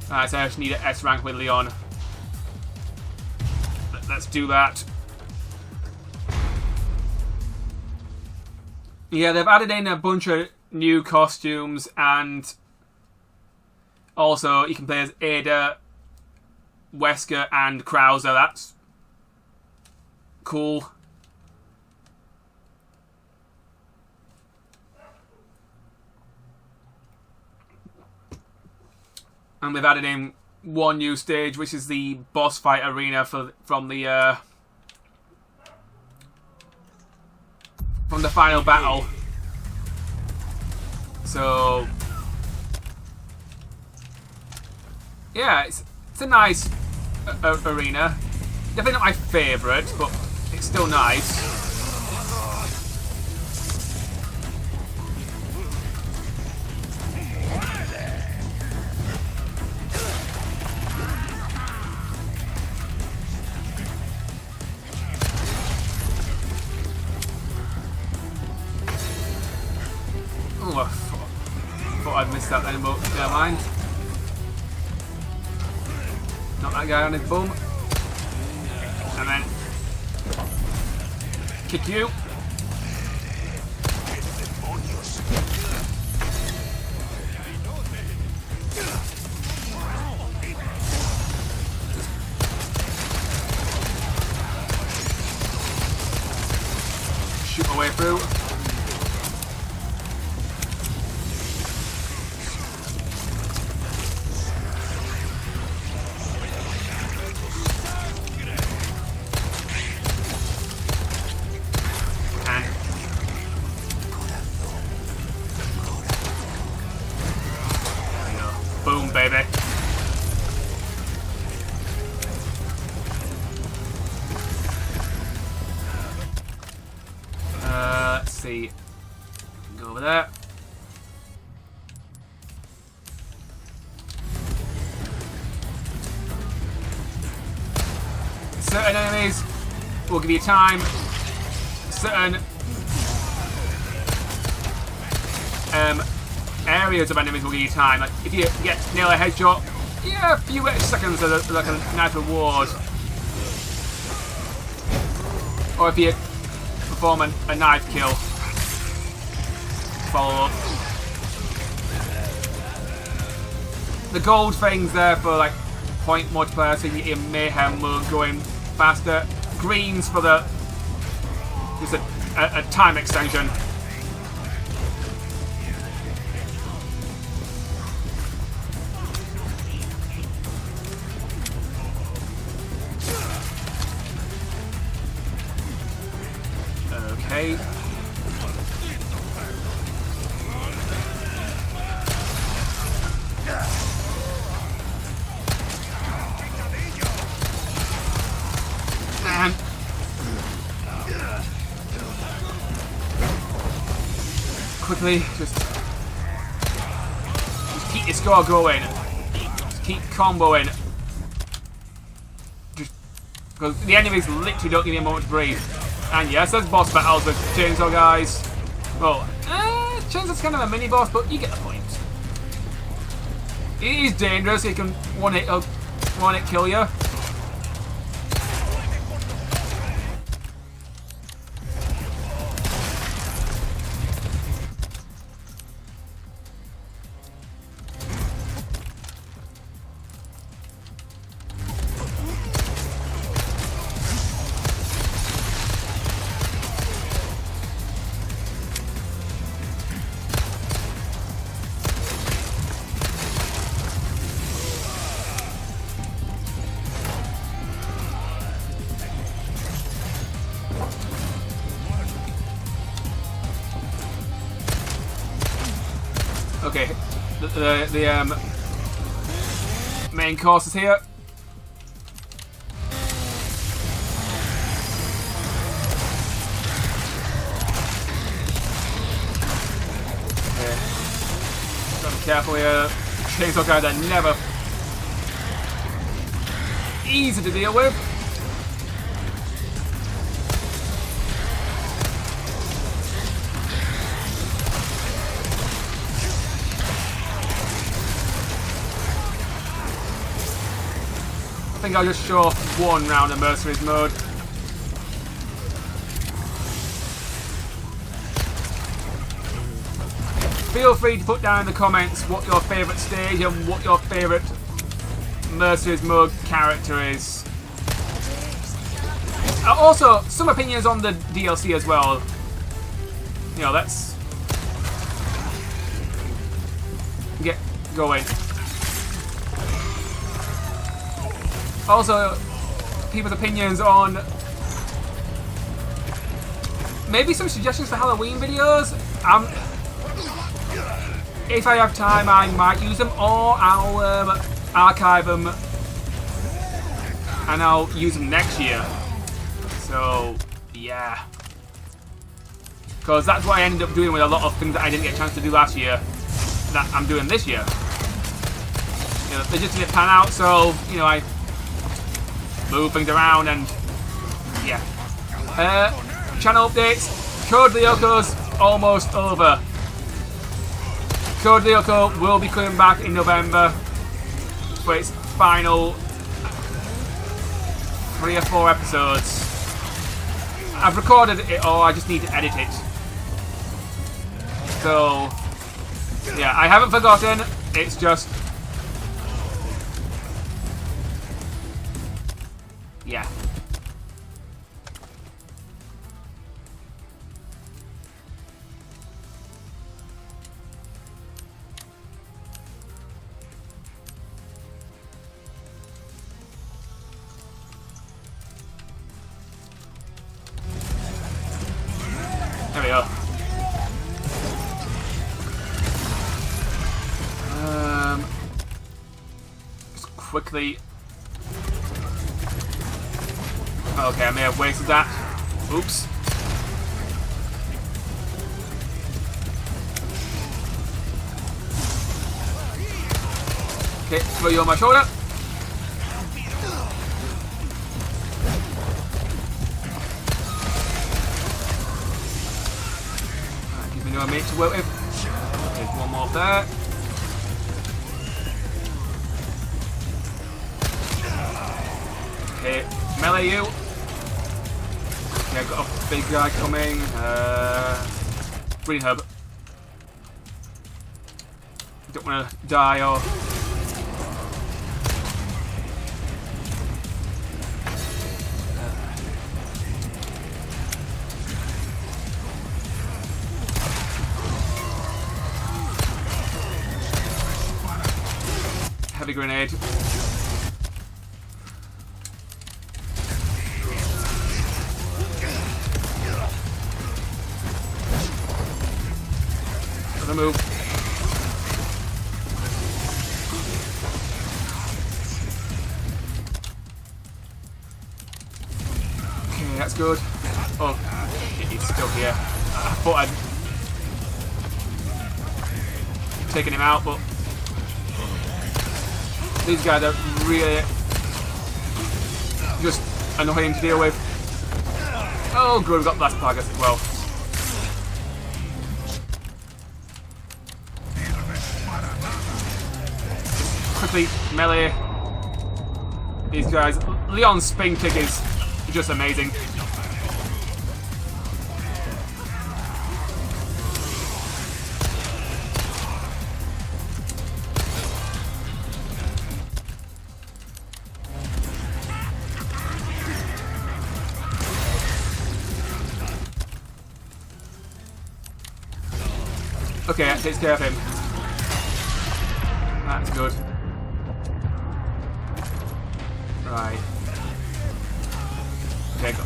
Alright, so I just need an S rank with Leon. Let's do that. Yeah, they've added in a bunch of new costumes, and also you can play as Ada, Wesker, and Krauser. That's cool. And we've added in one new stage, which is the boss fight arena from the final battle. So yeah, it's a nice arena. Definitely not my favourite, but it's still nice. Oh, I thought I'd missed that then, but never mind. Knock that guy on his bum. And then kick you. Shoot my way through. Boom, baby. Let's see. Go over there. Certain enemies will give you time. Certain areas of enemies will give you time. Like if you get nail a headshot, yeah, a few extra seconds are like a nice reward. Or if you perform a knife kill, follow up. The gold things there for like point multiplier, so you get your mayhem mode going faster. Greens for the just a time extension. Okay. And quickly, just keep your score going. Just keep comboing. Just because the enemies literally don't give you a moment to breathe. And yes, there's boss battles with chainsaw guys. Well, chainsaw's kind of a mini boss, but you get the point. It is dangerous. He can one hit kill you. Okay, the main course is here. Okay. Gotta be careful here. Chainsaw guys are never easy to deal with. I think I'll just show off one round of Mercenaries mode. Feel free to put down in the comments what your favourite stage and what your favourite Mercenaries mode character is. Also, some opinions on the DLC as well. You know, let's get going. Also, people's opinions on maybe some suggestions for Halloween videos. If I have time, I might use them, or I'll archive them and I'll use them next year. So, yeah. Because that's what I ended up doing with a lot of things that I didn't get a chance to do last year that I'm doing this year. You know, they just didn't pan out, so, you know, I move things around and yeah. Channel updates. Code Lyoko's almost over. Code Lyoko will be coming back in November for its final 3 or 4 episodes. I've recorded it all, I just need to edit it. So, yeah, I haven't forgotten, it's just... yeah. There we go. Just quickly. Okay, I may have wasted that. Oops. Okay, throw you on my shoulder. Give me no mate to work with. There's one more up there. Okay, melee you. Okay, I've got a big guy coming. Green hub. Don't want to die or... heavy grenade. Gonna move. Okay, that's good. Oh, it's still here. I thought I'd taken him out, but these guys are really just annoying to deal with. Oh good, we've got blast targets as well. Quickly, melee. These guys. Leon's spin kick is just amazing. Okay, that takes care of him. That's good. Right. Okay, go.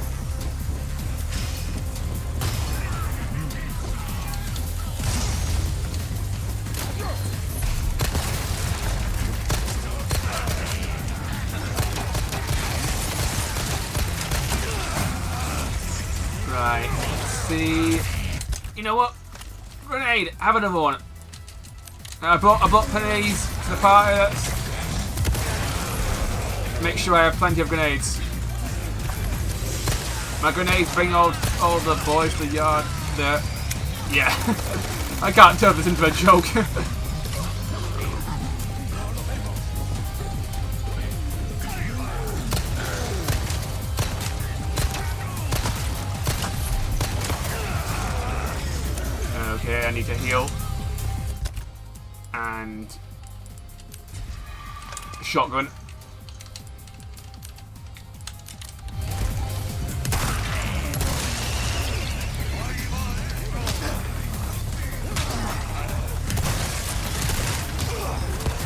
Right. Let's see. You know what? Grenade. Have another one. I brought pennies to the party. Make sure I have plenty of grenades. My grenades bring all the boys to the yard. Yeah. I can't turn this into a joke. Okay, I need to heal. And shotgun.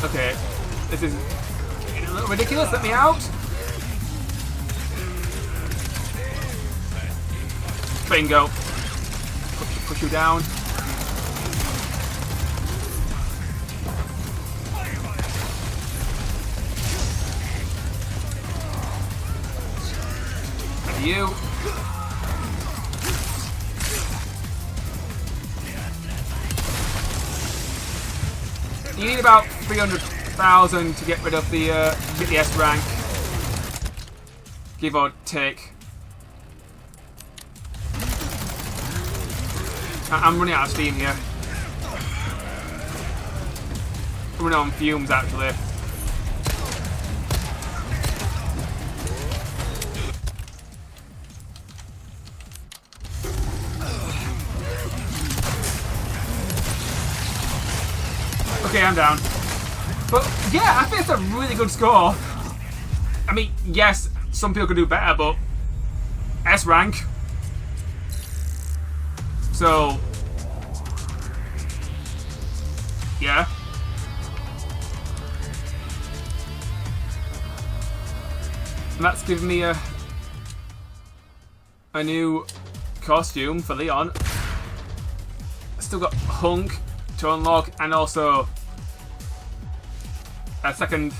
Okay, this is getting a little ridiculous. Let me out. Bingo. Push you down. You. You need about 300,000 to get rid of the get the S rank, give or take. I'm running out of steam here. I'm running on fumes actually. Okay, I'm down. But yeah, I think it's a really good score. I mean, yes, some people could do better, but S rank. So yeah. And that's given me a new costume for Leon. Still got Hunk to unlock, and also a second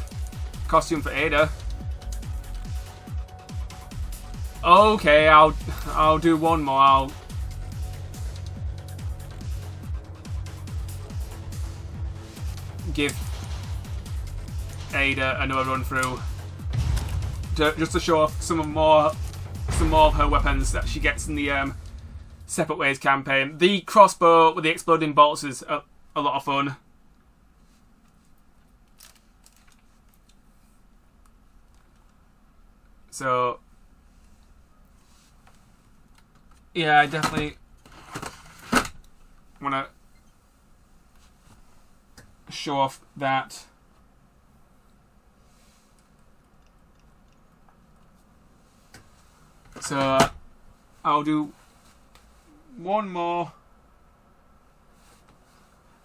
costume for Ada. Okay, I'll do one more. I'll give Ada another run through, just to show off some more of her weapons that she gets in the Separate Ways campaign. The crossbow with the exploding bolts is a lot of fun. So yeah, I definitely want to show off that. So I'll do one more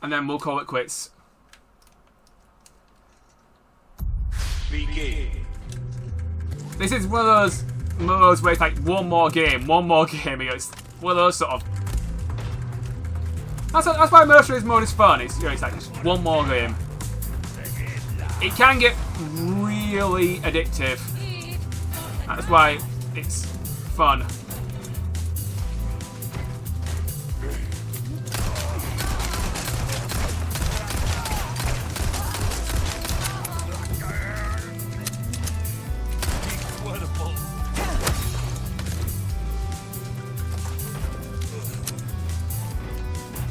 and then we'll call it quits. Begin. This is one of those modes where it's like one more game. It's one of those sort of. That's why Mercenaries mode is fun. It's, you know, it's like just one more game. It can get really addictive. That's why it's fun.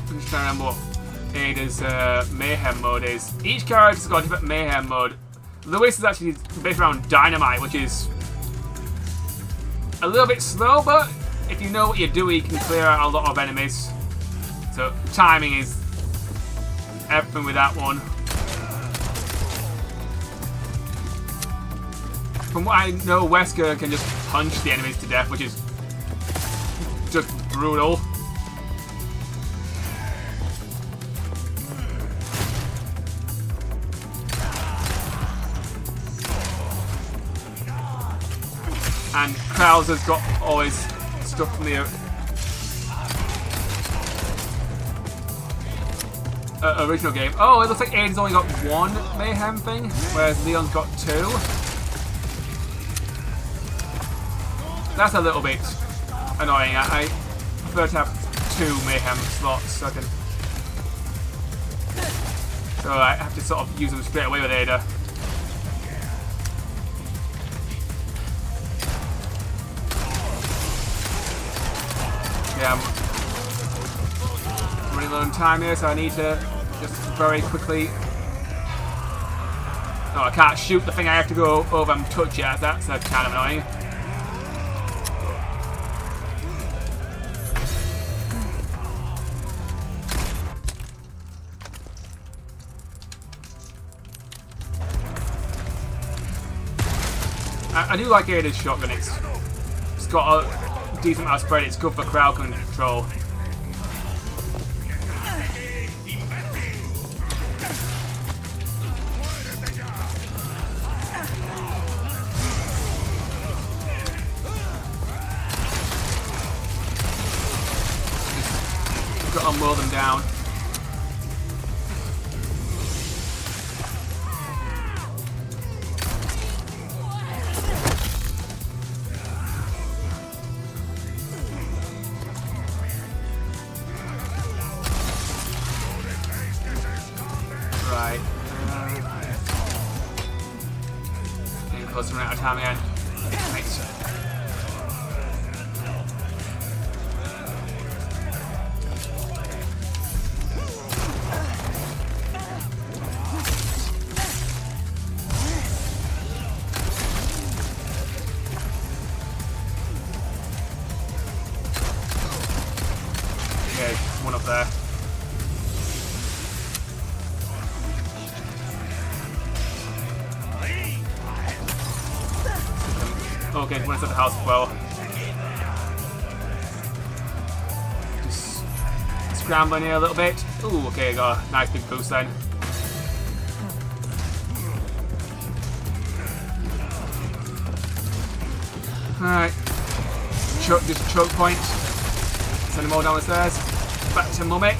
I'm just trying to remember what Ada's mayhem mode is. Each character's got a different mayhem mode. Lewis is actually based around dynamite, which is a little bit slow, but if you know what you're doing, you can clear out a lot of enemies. So timing is everything with that one. From what I know, Wesker can just punch the enemies to death, which is just brutal. And Krauser's got always stuff from the original game. Oh, it looks like Aiden's only got one mayhem thing, whereas Leon's got two. That's a little bit annoying. I prefer to have two mayhem slots, so I have to sort of use them straight away with Ada. Yeah, I'm running low on time here, so I need to just very quickly. Oh, I can't shoot the thing. I have to go over and touch it. That's kind of annoying. I do like Ada's shotgun. It's got a decent amount of spread. It's good for crowd control. Just got to mow them down. Right. Getting close to running out of time again. Nice. Okay, one up there. when it's at the house as well. Just scrambling here a little bit. Ooh, okay, got a nice big boost then. Alright. Just choke point. Send them all down the stairs. Back to Mummy.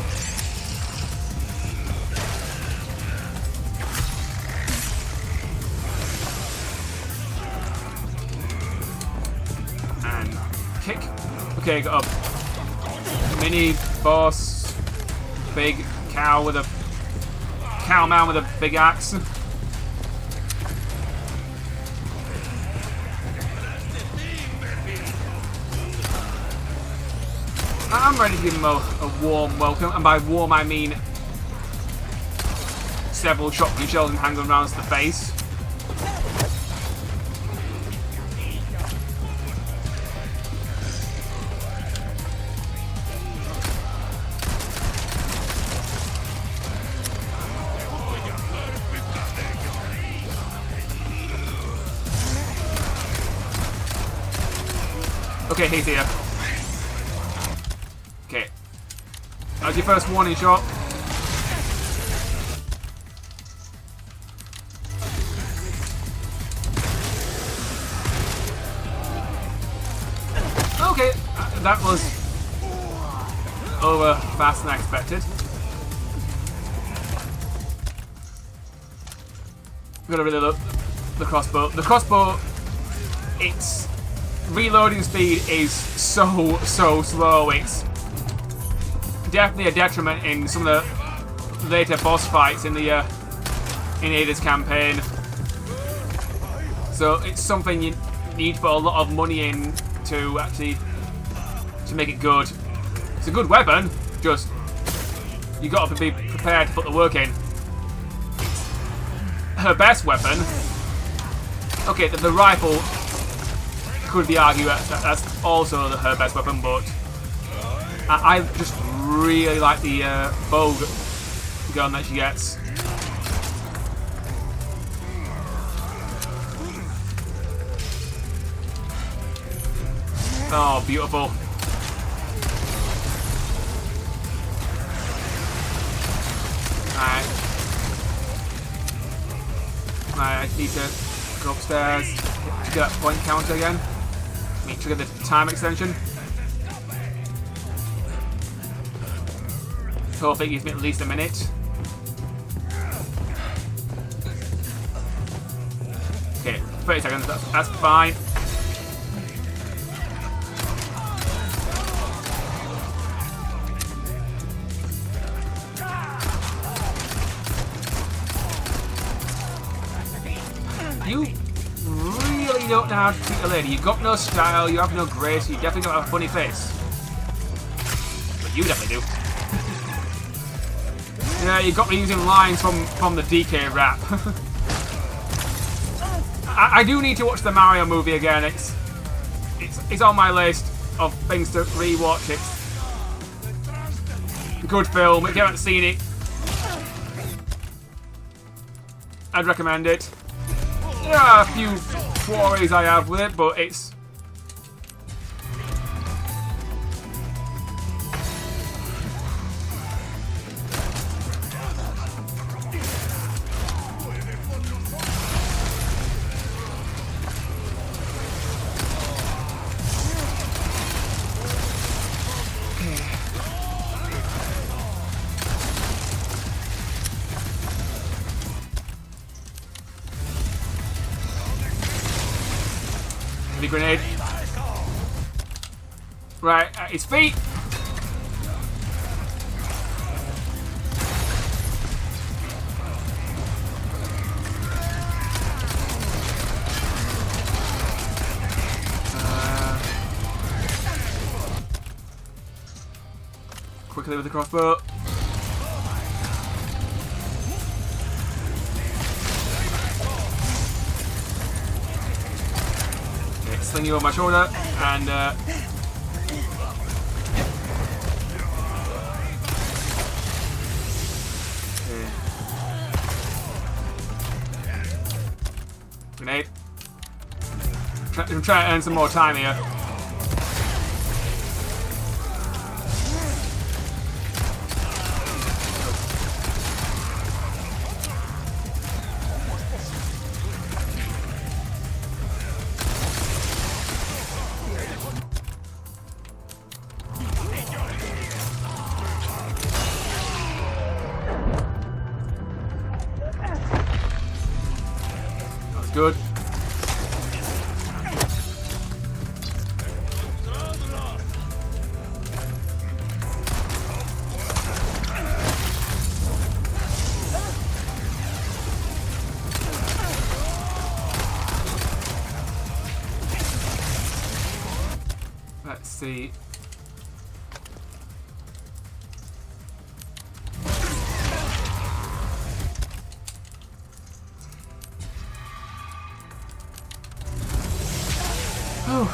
And kick. Okay, got a mini boss. Big cow with a cow man with a big axe. I'm ready to give him a warm welcome, and by warm I mean several shotgun shells and handgun rounds to the face. Okay, he's here. Okay. That's your first warning shot. Okay, that was over faster than I expected. Gotta really look the crossbow. The crossbow, its reloading speed is so slow. It's definitely a detriment in some of the later boss fights in the in Ada's campaign. So it's something you need to put a lot of money in to actually to make it good. It's a good weapon, just you got to be prepared to put the work in. Her best weapon. Okay, the rifle could be argued that's also her best weapon, but I just really like the bow gun that she gets. Oh, beautiful. Alright. I need to go upstairs to get that point counter again. Trigger the time extension. Hopefully it gives me at least a minute. Okay, 30 seconds, that's fine. You really don't know how to treat a lady. You've got no style, you have no grace, you definitely don't have a funny face. But you definitely do. Yeah, you got me using lines from the DK rap. I do need to watch the Mario movie again. It's on my list of things to rewatch. It's a good film. If you haven't seen it, I'd recommend it. There are a few quarries I have with it, but it's the grenade. Right, at his feet. Quickly with the crossbow. Sling you on my shoulder and grenade. I'm trying to earn some more time here. That's good. Let's see. Oh.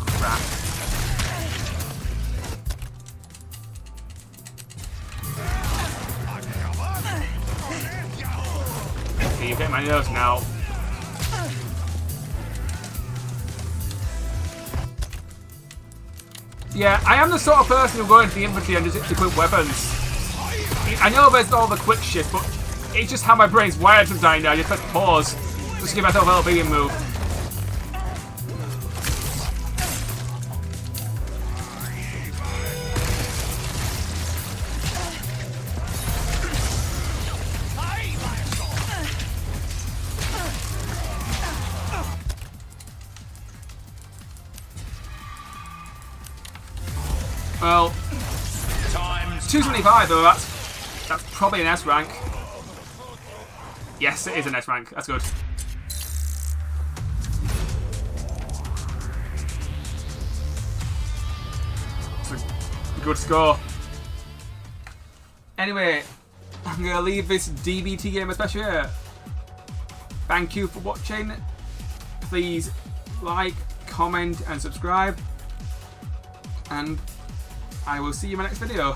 Crap. Okay, you get my nerves now. Yeah, I am the sort of person who go into the infantry and just equip weapons. I know there's all the quick shit, but it's just how my brain's wired sometimes. I just have to pause, just to give myself a little beating move. Well, 275 though, that's probably an S rank. Yes, it is an S rank. That's good. It's a good score. Anyway, I'm going to leave this DBTGamer special here. Thank you for watching. Please like, comment and subscribe. And I will see you in my next video.